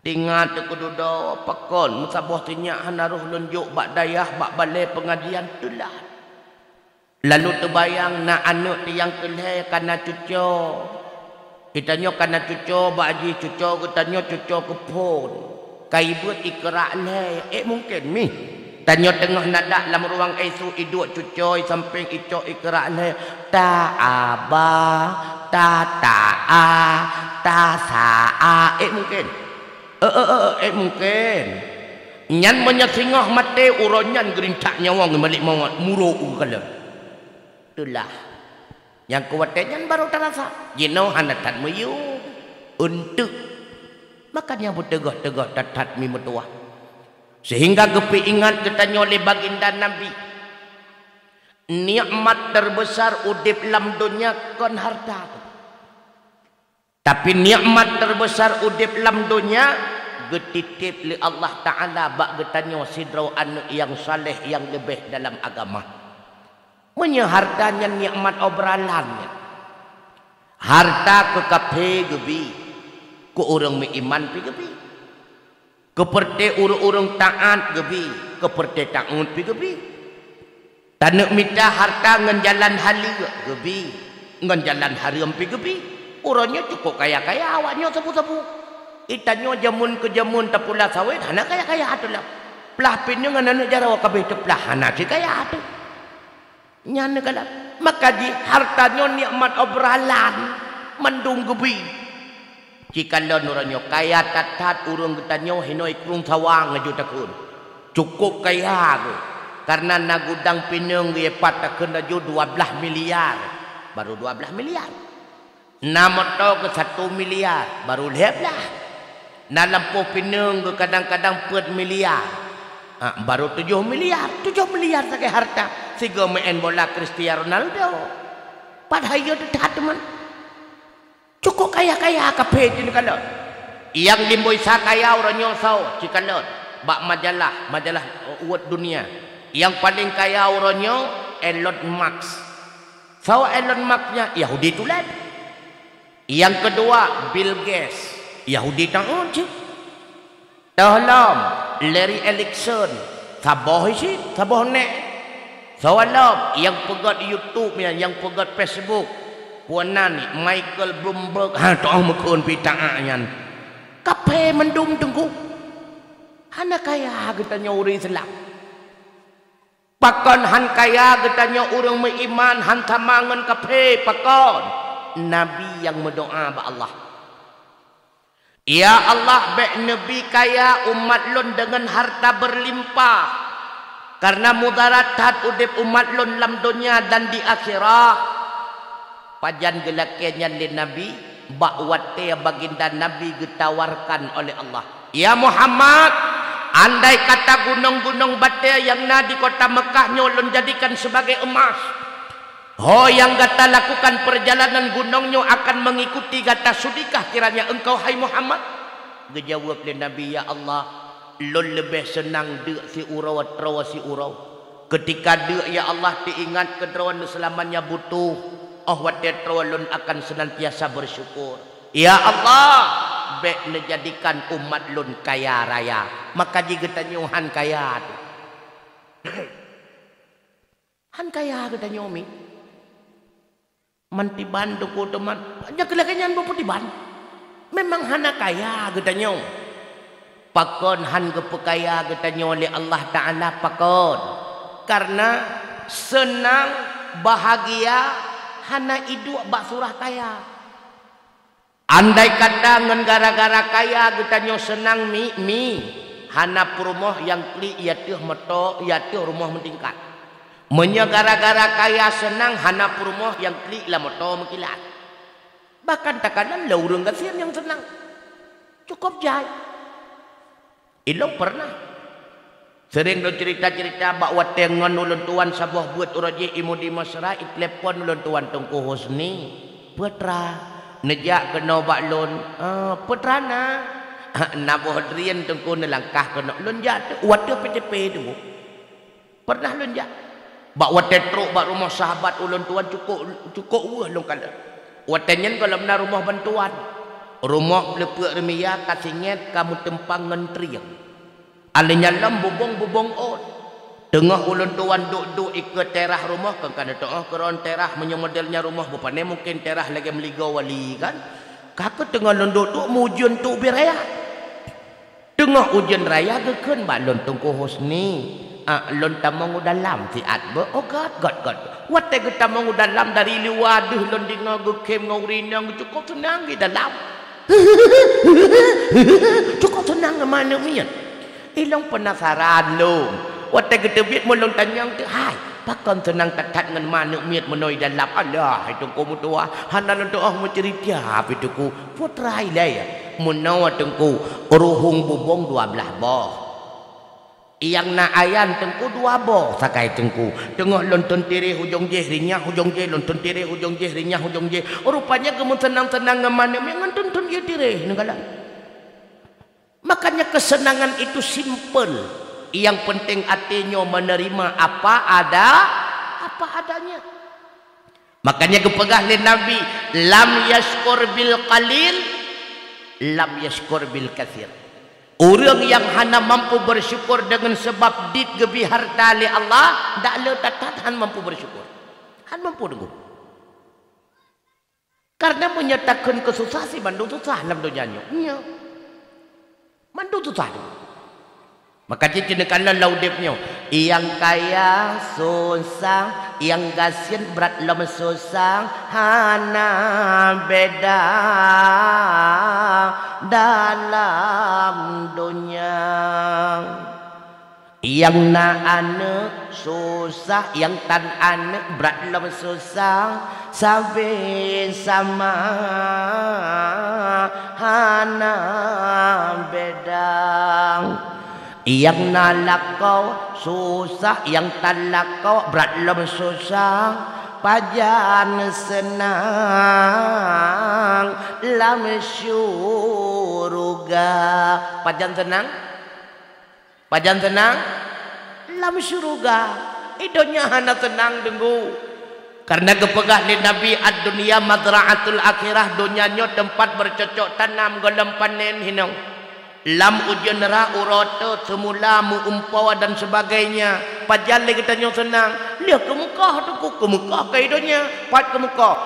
Speaker 1: tingat tu kudu pakon musaboh tinyak hanaruh lunjuk bak dayah bak balai pengajian tulah lalu terbayang nak anak tiang kelih kana cucu itanyok kana cucu bak haji cucu itanyok cucu kepon kaibut ikra le mungkin mi tanya tengah nada dalam ruang ICU iduk cucoy samping icok ikra le ta aba ta saa mungkin mungkin nyan menyesingah mate uronyan gerintak nyawang balik mawat muro kala itulah yang kuatnya baru terasa jino hanatan meyu untuk makanya bertegah-tegah tatat mi metuah sehingga gepi ingat ketanya oleh baginda Nabi nikmat terbesar udip lam dunia kon harta tapi nikmat terbesar udip lam dunia getitip li Allah Ta'ala bak getanya sidraw anu yang saleh yang lebih dalam agama punya hartanya nikmat obralannya harta kekape gebi ku orang beriman pi gebi keperti urang-urang taat gebi keperti taat pi gebi tanek minta harta ngan jalan halia gebi ngan jalan haram pi gebi urangnya cukup kaya-kaya awaknya sabu-sabu itanyo jamun ke jamun tapula sawit hana kaya-kaya atulah pelah pinnya ngan anak jarawa kabeh teplah hana si kaya atu nyana kala maka di hartanya nikmat obralan mendung gebi jika lo nuranyo kaya tatat urung getanyo hinoi krung sawang ngajutakun cukup kaya tu karena nagudang pinung dia patakan aju 12 miliar baru 12 miliar nama to ke 1 miliar baru lihat lah Na lampu pineng ke kadang-kadang pet miliar. Baru 7 miliar. 7 miliar saja harta. Siga main bola Cristiano Ronaldo. Padahal dia dekat teman. Cukup kaya-kaya kape je kalau. Yang limboi sa kaya orang nyosau cikalot. Bak majalah uat dunia. Yang paling kaya orangnya Elon Musk. So Elon Musk-nya Yahudi tulen. Yang kedua Bill Gates, Yahudi tang je. Dalam Larry Ellison, saboh sih, saboh nek. So alam yang pegat YouTube nya, yang pegat Facebook, puanan ni Michael Bloomberg, toh mekon pitanya. Kape mendung tengku. Hana kaya kita nyuri Islam. Pakon han kaya getanya orang beriman han tamangan kafe pakon nabi yang berdoa ba Allah. Ya Allah bek nabi kaya umat lon dengan harta berlimpah. Karena mudaratat udip umat lon dalam dunia dan di akhirat. Pajan gelakiannya li nabi bakwate baginda nabi getawarkan oleh Allah. Ya Muhammad, andai kata gunung-gunung batu yang na di kota Mekah nyolon jadikan sebagai emas. Yang kata lakukan perjalanan gunungnya akan mengikuti kata sudikah kiranya engkau hai Muhammad? Dijawab oleh Nabi, ya Allah, lon lebih senang dek si urau atau si urau. Ketika dek ya Allah diingat kederawan selamanya butuh. Watet lon akan senantiasa bersyukur. Ya Allah, bek menjadikan umat lun kaya raya. Maka jika tanya han kaya tu. Han kaya kita nyomi. Mantiban tu ko teman. Banyak kelakanyan bo putiban. Memang hana kaya kita nyom. Pakon han kepekaya kita nyoli Allah Taala pakon. Karena senang bahagia hana hidup bak surah kaya. Andai kata ngan gara-gara kaya kita nyo senang mi hana rumah yang kli ia tuh moto ia tuh rumah mentingkat. Menya gara-gara kaya senang hana rumah yang kli lah moto mengkilat. Bahkan takanan laurung kasihan yang senang. Cukup jai. Ilong pernah sering lo cerita-cerita bak watengan ulun tuan sabuah buat uraji imudi masra telepon ulun tuan Tengku Husni putra nejak kena baklon putrana nabuh drian tengku nelangkah kena lonjat wate PTP tu pernah lonjat bak wate truk bak rumah sahabat ulun tuan cukup wah long kala watenyen kalau benar rumah bantuan rumah lepek remia kasinget kamu tempang ngentriang alinya lam bubong on tengah ulun tuan duk ikut terah rumah kan kada tengah keron terah menyemodelnya rumah bupane mungkin terah lagi meliga wali kan kakak tengah lon duk mujun tu biraya tengah ujian raya geken balon Tengku Husni lon tamang dalam si adbe oh god wat te tamang dalam dari luar duh lon dinga gekem ngaurinang cukup senang di dalam cukup senang mana mian ilang penasaran lo Wate ketebit mulung tanyang tu, hai, pakon senang tatat dengan mana miat menoi dalam Allah itu ku mutua, hana doa mu cerita apa itu ku putra ilai, menawa tengku ruhung bubong 12 boh, yang na ayan tengku 2 boh, sakai tengku, tengok lontun tiri hujung je rinyah hujung je lontun tiri hujung je rinyah hujung je, rupanya kamu senang-senang mana miat tuntun je tiri negala, makanya kesenangan itu simple. Yang penting hatinya menerima apa adanya. Makanya kepegah oleh Nabi, lam yashkur bil qalil, lam yashkur bil katsir. Orang yang hana mampu bersyukur dengan sebab dit gebi harta li Allah, dak le tatat han mampu bersyukur. Han mampu dengu. Karena menyatakan kesusah si bandung susah dalam dunianya. Nya. Bandung susah. Maka cina kalau laudipnya yang kaya susah, yang gasin berat lom susah, hana beda dalam dunia. Yang na anak susah, yang tan anak berat dalam susah, sampai sama hana bedang. Yang na lakau susah, yang tan lakau berat dalam susah, pajan senang lam syuruga. Pajan senang, pajan senang lam syuruga. Idonya hana senang denggu. Karena kepegah ni Nabi ad-dunia mazra'atul akhirah, dunianya tempat bercocok tanam golem panen hinau. Lam ujian ra urata semula muumpawa dan sebagainya. Pajan lagi tanya senang. Lihat ke Mekah tu, ke Mekah ke idonya, pat ke Mekah.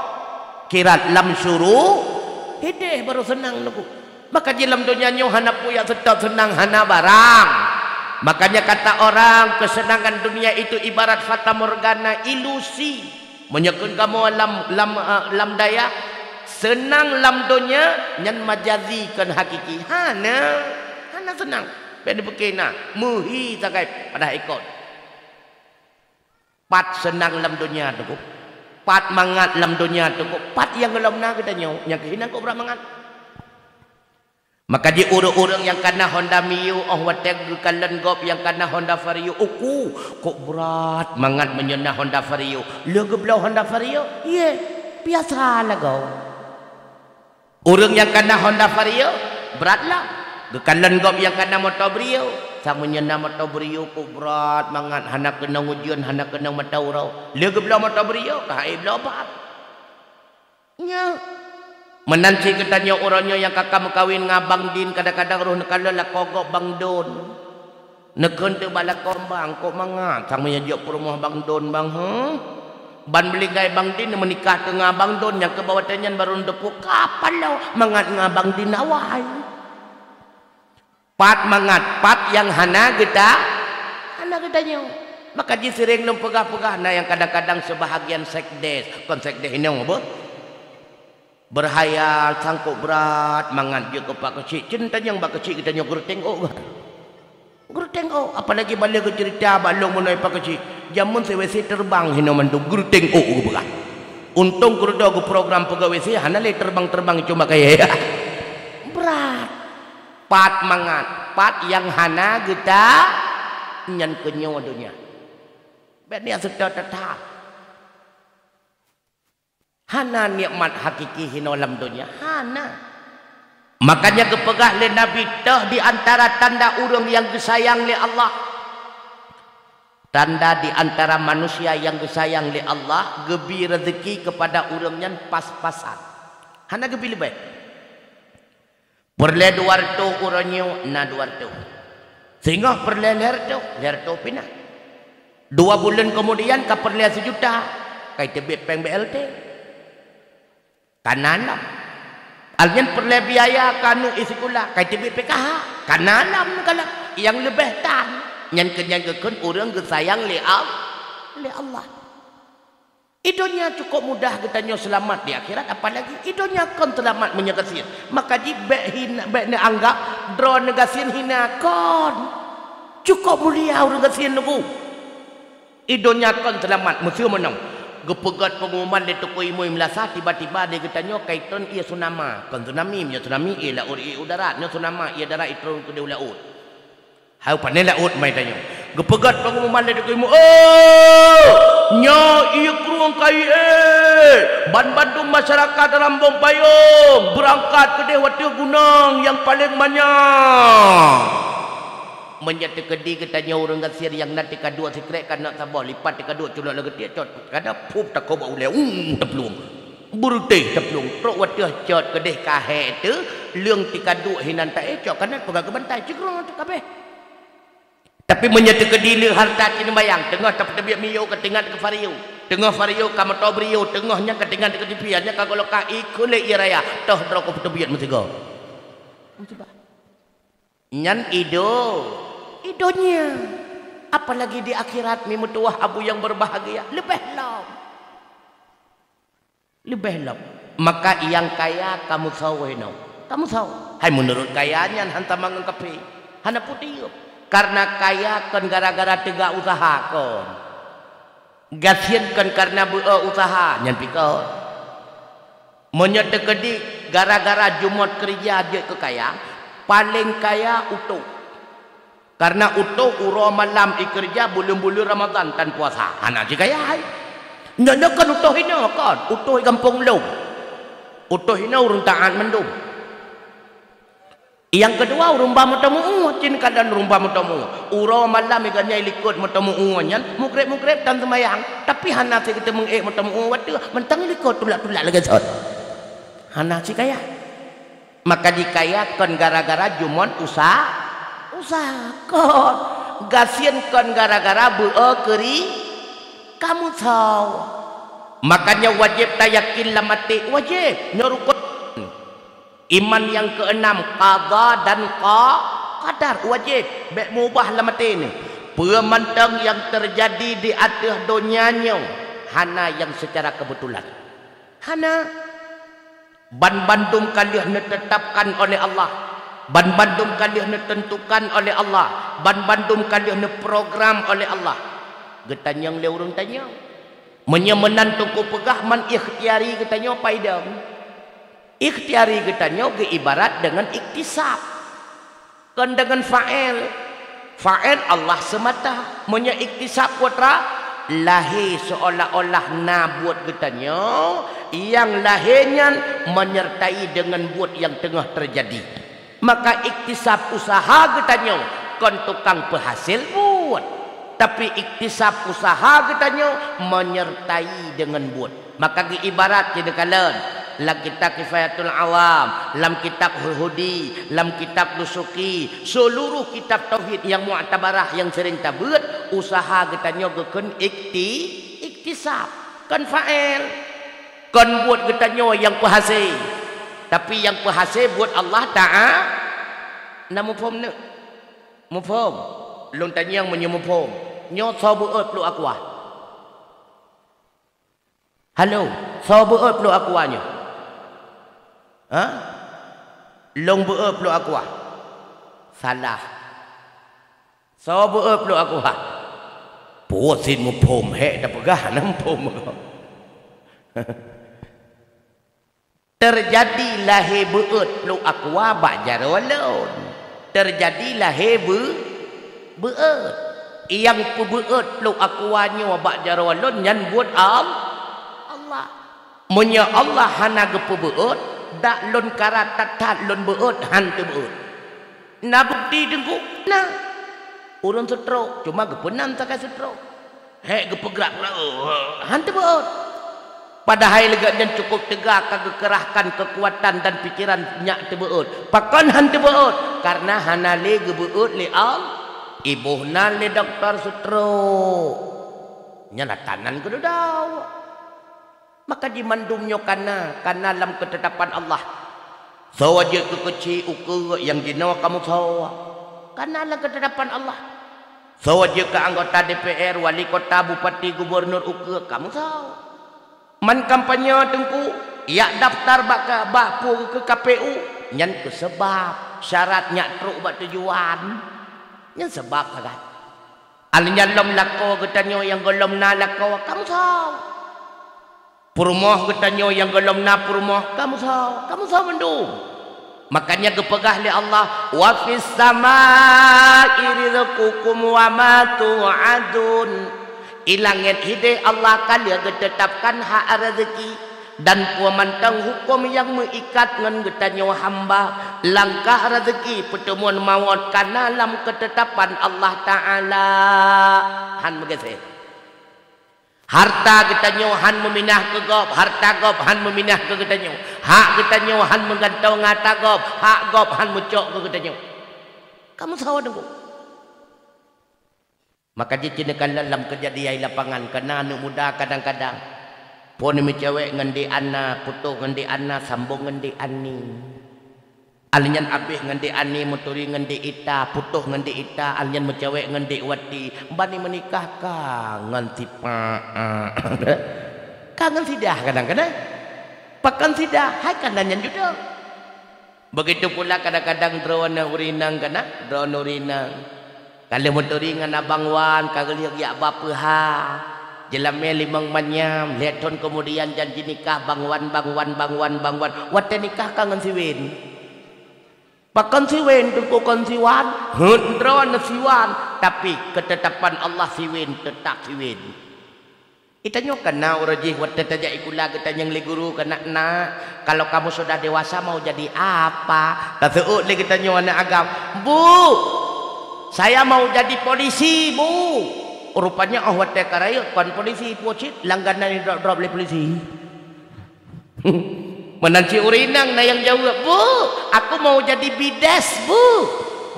Speaker 1: Kira lam syuru hideh baru senang tu. Maka dalam dunianya hana puya sedap senang hana barang. Makanya kata orang kesenangan dunia itu ibarat fata morgana, ilusi. Menyekun kamu lam daya senang lam dunia nyan majazi kan hakiki. Hana senang. Benda bekena muhi sakai pada ikut. Pat senang lam dunia tu. Pat mangat lam dunia tu. Pat yang lam na kita nyo, yang kehinan kok berat mangat. Maka di orang-orang yang kena Honda Mio, wateg kalen gop yang kena Honda Vario, aku kok berat mangat menyenah Honda Vario. Lega belau Honda Vario? Iya, biasa lah kau. Orang yang kena Honda Vario beratlah. Kalen gop yang kena motor Brio, sama menyenah motor Brio kok berat mangat. Hana kena ujian, hana kena mataurau. Lega belau motor Brio, kahai belau bat. Ya. Menanti ketanya orangnya yang kakak mengkawin ngabang din, kadang-kadang roh nekala lah kogok bang don. Nekun tu bala korbang kok mangat sang menyajak perumah bang don bang. Ban beli gai bang din menikah ke ngabang don yang ke bawah tanyan baru depu kapan lo mangat ngabang din awai. Pat mangat pat yang hana kita nyo. Maka di sering nom pegah-pegah na yang kadang-kadang sebahagian sekdes, kon sekdes ini apa? Berhayal sangkut berat mangan dia ke pak kecil. Cinta yang pak kecil kita nyok guru tengok. Guru tengok apalagi balik ke cerita balong menai pak kecil. Jamun sewesi terbang hino mantu guru tengok ke belah. Untung guru dah program pegawai si hana le terbang-terbang cuma kayak berat. Pat mangan, pat yang hana kita nyan kenyo dunia. Benia sudah tetap. Hana nikmat hakiki hino dalam dunia. Hana. Makanya kepegah le Nabi dah di antara tanda orang yang disayang le Allah. Tanda di antara manusia yang disayang le Allah, gebi rezeki kepada orang yang pas-pasan. Hana gebi lebih. Perle 200 orangnya na 200. Sehingga perle lerto pina. 2 bulan kemudian ka perle 1 juta. Kai tebet peng BLT. Kanalam alien perle biaya kanu isikula kai tibi PKH kanalam kala yang lebih tan nyan kenyangkeun urang gesayang le Allah. Idonya cukup mudah kita nyo selamat di akhirat, apalagi idonya kon selamat menyekasin. Maka di bek hina bek ne anggap drone negasin hina kon cukup mulia urang gasin nuku. Idonya kon selamat mesti menang. Gepegat pengumuman di toko imui melasa tiba-tiba dia katanya kaitan ia tsunami. Kan tsunami nya tsunami ia laut ia udara nya tsunami ia darat itu ke dia laut. Hau pandai laut mai tanya. Gepegat pengumuman di toko imui. Oh! Nya ia keruang kai ban-bandung masyarakat Rambung Payung berangkat ke Dewata Gunung yang paling banyak. Menjadi kedi katanya orang gasir yang nanti kedua secret kan nak sabar lipat kedua culak lagi dia cot kada pup tak kau boleh teplung buruteh teplung prok watah cot kedeh kahe tu leung tikaduk hinan tak cot kan pegang ke bantai cikrong tu kabeh. Tapi menjadi kedi le harta kini bayang tengah tebiak mio ketingat ke vario tengah vario ka motor brio tengahnya ketingat ke tipiannya ka golok kai kulit iraya toh drok tebiak mesti go. Nyan idonya apalagi di akhirat mi mutuah abu yang berbahagia lebih lom. Maka yang kaya kamu tahu kamu tahu hai menurut kayanya hantam mangkapi hana putih karena kaya kan gara-gara tegak usaha kon. Gasian kan karena usaha nyan pikir. Menyata kedi gara-gara Jumat kerja dia kekaya, paling kaya utuh. Karena utuh uro malam ikerja bulan-bulan Ramadan tan puasa. Anak si kaya. Nyana kan utuh hina kan, utuh kampung lu. Utuh hina urung taat mendung. Yang kedua urung ba mutamu cin kadan urung ba mutamu. Uro malam iganya likut mutamu nyan mukrep-mukrep tan semayang. Tapi hana si kita mengek mutamu watu mentang likut tulak-tulak lagi sot. Hana si kaya. Maka dikayakan gara-gara Jumat usaha kon. Gasian kon gara-gara keri kamu tahu. Makanya wajib tayakin lamati wajib nyurukut. Iman yang keenam qada dan qadar wajib baik mubah lamati ni. Pemantang yang terjadi di atas dunianya hana yang secara kebetulan. Hana ban bandung kalian ditetapkan oleh Allah. Ban bandung kalian ditentukan oleh Allah. Ban bandung kalian diprogram oleh Allah. Getanyang le urang tanya. Menyemenan tuku pegah man ikhtiari getanya paidam. Ikhtiari getanya ge ibarat dengan iktisab. Kan dengan fa'il. Fa'il Allah semata. Menya iktisab putra lahir seolah-olah na buat getanya yang lahirnya menyertai dengan buat yang tengah terjadi. Maka iktisab usaha getanya kon tukang penghasil buat. Tapi iktisab usaha getanya menyertai dengan buat. Maka ibarat jadi kalian lam kitab Kifayatul Awam, lam kitab Hudi, lam kitab Nusuki, seluruh kitab tauhid yang mu'tabarah yang sering tabut usaha getanya geken iktisab kan fa'il kan buat getanya yang penghasil. Tapi yang penghasil buat Allah Ta'ala. Nama mufhum ni mufhum long tanya yang menyemufhum nyo sabuat perlu akuah. Halo sabuat perlu akuahnya. Ha? Long beer perlu akuah. Salah. Sabuat perlu akuah. Puasin mufhum hek dah pegah nam mufhum. Terjadi lahir beut peluk aqua bajar walon. Terjadi lahir beut. Yang beut peluk aquanya bajar walon nyan buat Allah. Munya Allah hana ge beut dak lon karat tatat lon beut han tu beut. Na bukti dengku. Nah. Urang stroke cuma ge penan sakai stroke. Hek ge pegrak han tu beut. Padahal legaknya cukup tegak kagak kerahkan kekuatan dan pikiran nyak tebeut. Pakan han tebeut karena hanale gebeut li al ibuhna li dokter sutro. Nya latanan kudu daw. Maka di mandumnya karena dalam ketetapan Allah. Sawaje kekeci ukur yang dinawa kamu sawa. Karena dalam ketetapan Allah. Sawaje ke anggota DPR, wali kota, bupati, gubernur ukur kamu sawa. Man kampanye tengku ya daftar bapu ke KPU nyan ke sebab syaratnya truk buat tujuan nyan sebab sangat alnya lom lako getanyo yang golom na lako kamu tahu purmoh getanyo yang golom na purmoh kamu tahu mendung makanya kepegah li Allah wa fis samaa'i rizqukum wa ma tu'adun. Ilangin hidayah Allah kalian ditetapkan hak rezeki dan pemantang hukum yang mengikat dengan getanya hamba langkah rezeki pertemuan maut karena dalam ketetapan Allah Ta'ala. Han begitu. Harta getanya han meminah ke gob, harta gob han meminah ke getanya. Hak getanya han menggantau ngata gob, hak gob han mencok ke getanya. Kamu tahu dengku. Maka dia cinakan dalam kejadian lapangan kena anak muda kadang-kadang pun mi cewek ngendi ana putu ngendi ana sambung ngendi ani alnyan abih ngendi ani muturi ngendi ita putuh ngendi ita alnyan cewek ngendi wati bani menikah kangen tipa kangen sidah kadang-kadang pakan sidah hai kananyan juga begitu pula kadang-kadang drone urinang kana drone urinang Kalau motoringan abang wan, kalau lihat ya bapa ha. Jelamnya limang manyam, lihat tahun kemudian janji nikah bang wan. Wate nikah kangen siwin. Pakan siwin tu kon siwan, hendron siwan. Tapi ketetapan Allah siwin tetap siwin. Itanya kena urajih wate tajak ikula kita yang guru kena nak. Kalau kamu sudah dewasa mau jadi apa? Taseut le kita nyo anak agam. Bu, saya mau jadi polisi, Bu. Rupanya wate karaya kon polisi pocit langganan drop le polisi. Menanci urinang na yang jawab, Bu, aku mau jadi bides, Bu.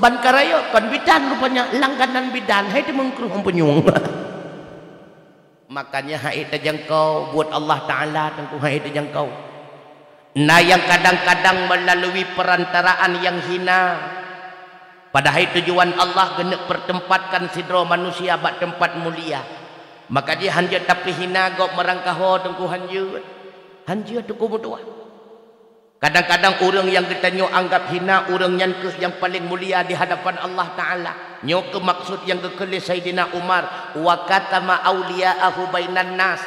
Speaker 1: Ban karaya kon bidan rupanya langganan bidan. Hai mengkruh empenyung. Makanya hai terjangkau buat Allah Ta'ala tengku hai terjangkau. Nah yang kadang-kadang melalui perantaraan yang hina. Padahal tujuan Allah kena pertempatkan sidro manusia bak tempat mulia. Maka dia hanja tapi hina gok merangkah tengku hanja. Hanja tu kumutua. Kadang-kadang orang yang kita nyo anggap hina, orang yang paling mulia di hadapan Allah Ta'ala. Nyo ke maksud yang kekelis Sayyidina Umar. Wa katama awliya'ahu bainan nas.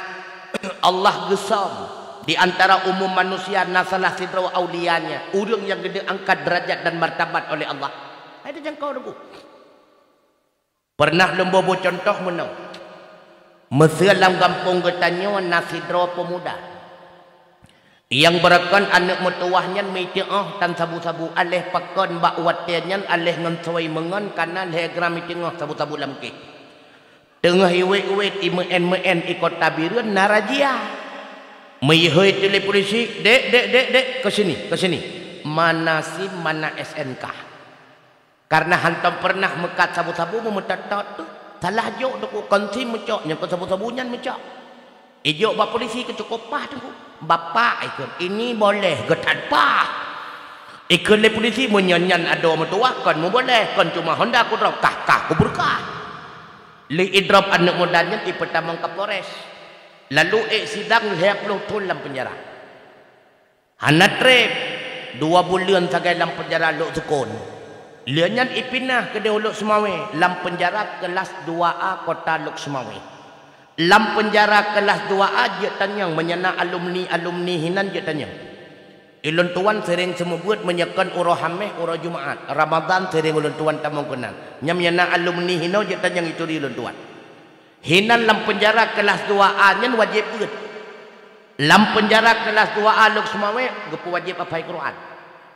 Speaker 1: Allah gesam di antara umum manusia nasalah sidra awliyanya. Orang yang gede angkat derajat dan martabat oleh Allah. Ada jangkau dulu. Pernah lembobo contoh menang. Mesir dalam kampung kita nyo nasidra pemuda. Yang berakan anak metuahnya mitiah tan sabu-sabu alih pakon bak watiannya alih ngensoi mengon kanan hegram mitiah sabu-sabu lamke. Tengah iwet-iwet imen ikut tabiran narajia. Meyhoi tele polisi, dek ke sini. Mana SIM mana SNK. Karena hantam pernah mekat sabu-sabu memetat tu. Salah jok tu konsi mecok yang ke sabu-sabunya mecok. Ijok bak polisi kecukupah tu. Bapak ikut ini boleh ke tanpa ikut le polisi menyanyan ada metuah kan mu boleh kan cuma Honda aku drop kah ku berkah le idrop anak mudanya di pertama Kapolres lalu sidang 20 tahun dalam penjara hanat trip 2 bulan sagai dalam penjara lok sukun lianyan ipinah ke Lok Semawe dalam penjara kelas 2A kota Lok Semawe. Lam penjara kelas 2A dia tanya menyana alumni hinan dia tanya. Ilun tuan sering semebut menyekan urah hameh urah Jumaat. Ramadan sering ulun tuan tamang kenal. Nyamyana alumni hino dia tanya itu di ulun tuan. Hinan lam penjara kelas 2A nyen wajib beut. Lam penjara kelas 2A Lok Semawe gepu wajib hafal Quran.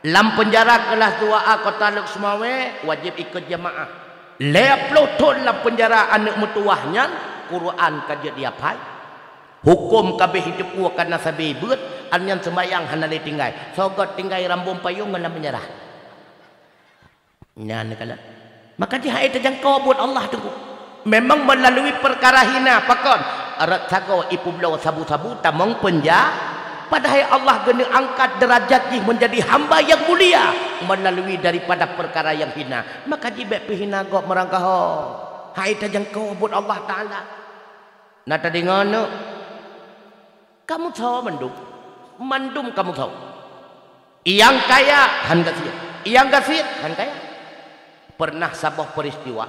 Speaker 1: Lam penjara kelas 2A kota Lok Semawe wajib ikut jamaah. 20 tahun lam penjara anak metuahnya Quran kaje dia pai hukum kabeh hidup ku kana sabe beut anyan sembayang hanale tinggai sogot tinggai rambung payung dalam penjara nyan kala maka dia hai terjangkau buat Allah tu memang melalui perkara hina pakon arat sago ipublo sabu-sabu tamong penjara padahal Allah gena angkat derajat dia menjadi hamba yang mulia melalui daripada perkara yang hina maka jibek hina gok merangkah hai terjangkau buat Allah Ta'ala. Nah tadi ngono. Kamu tahu mandum kamu tahu. Yang kaya han gak siap. Yang gak siap han kaya. Pernah sabah peristiwa.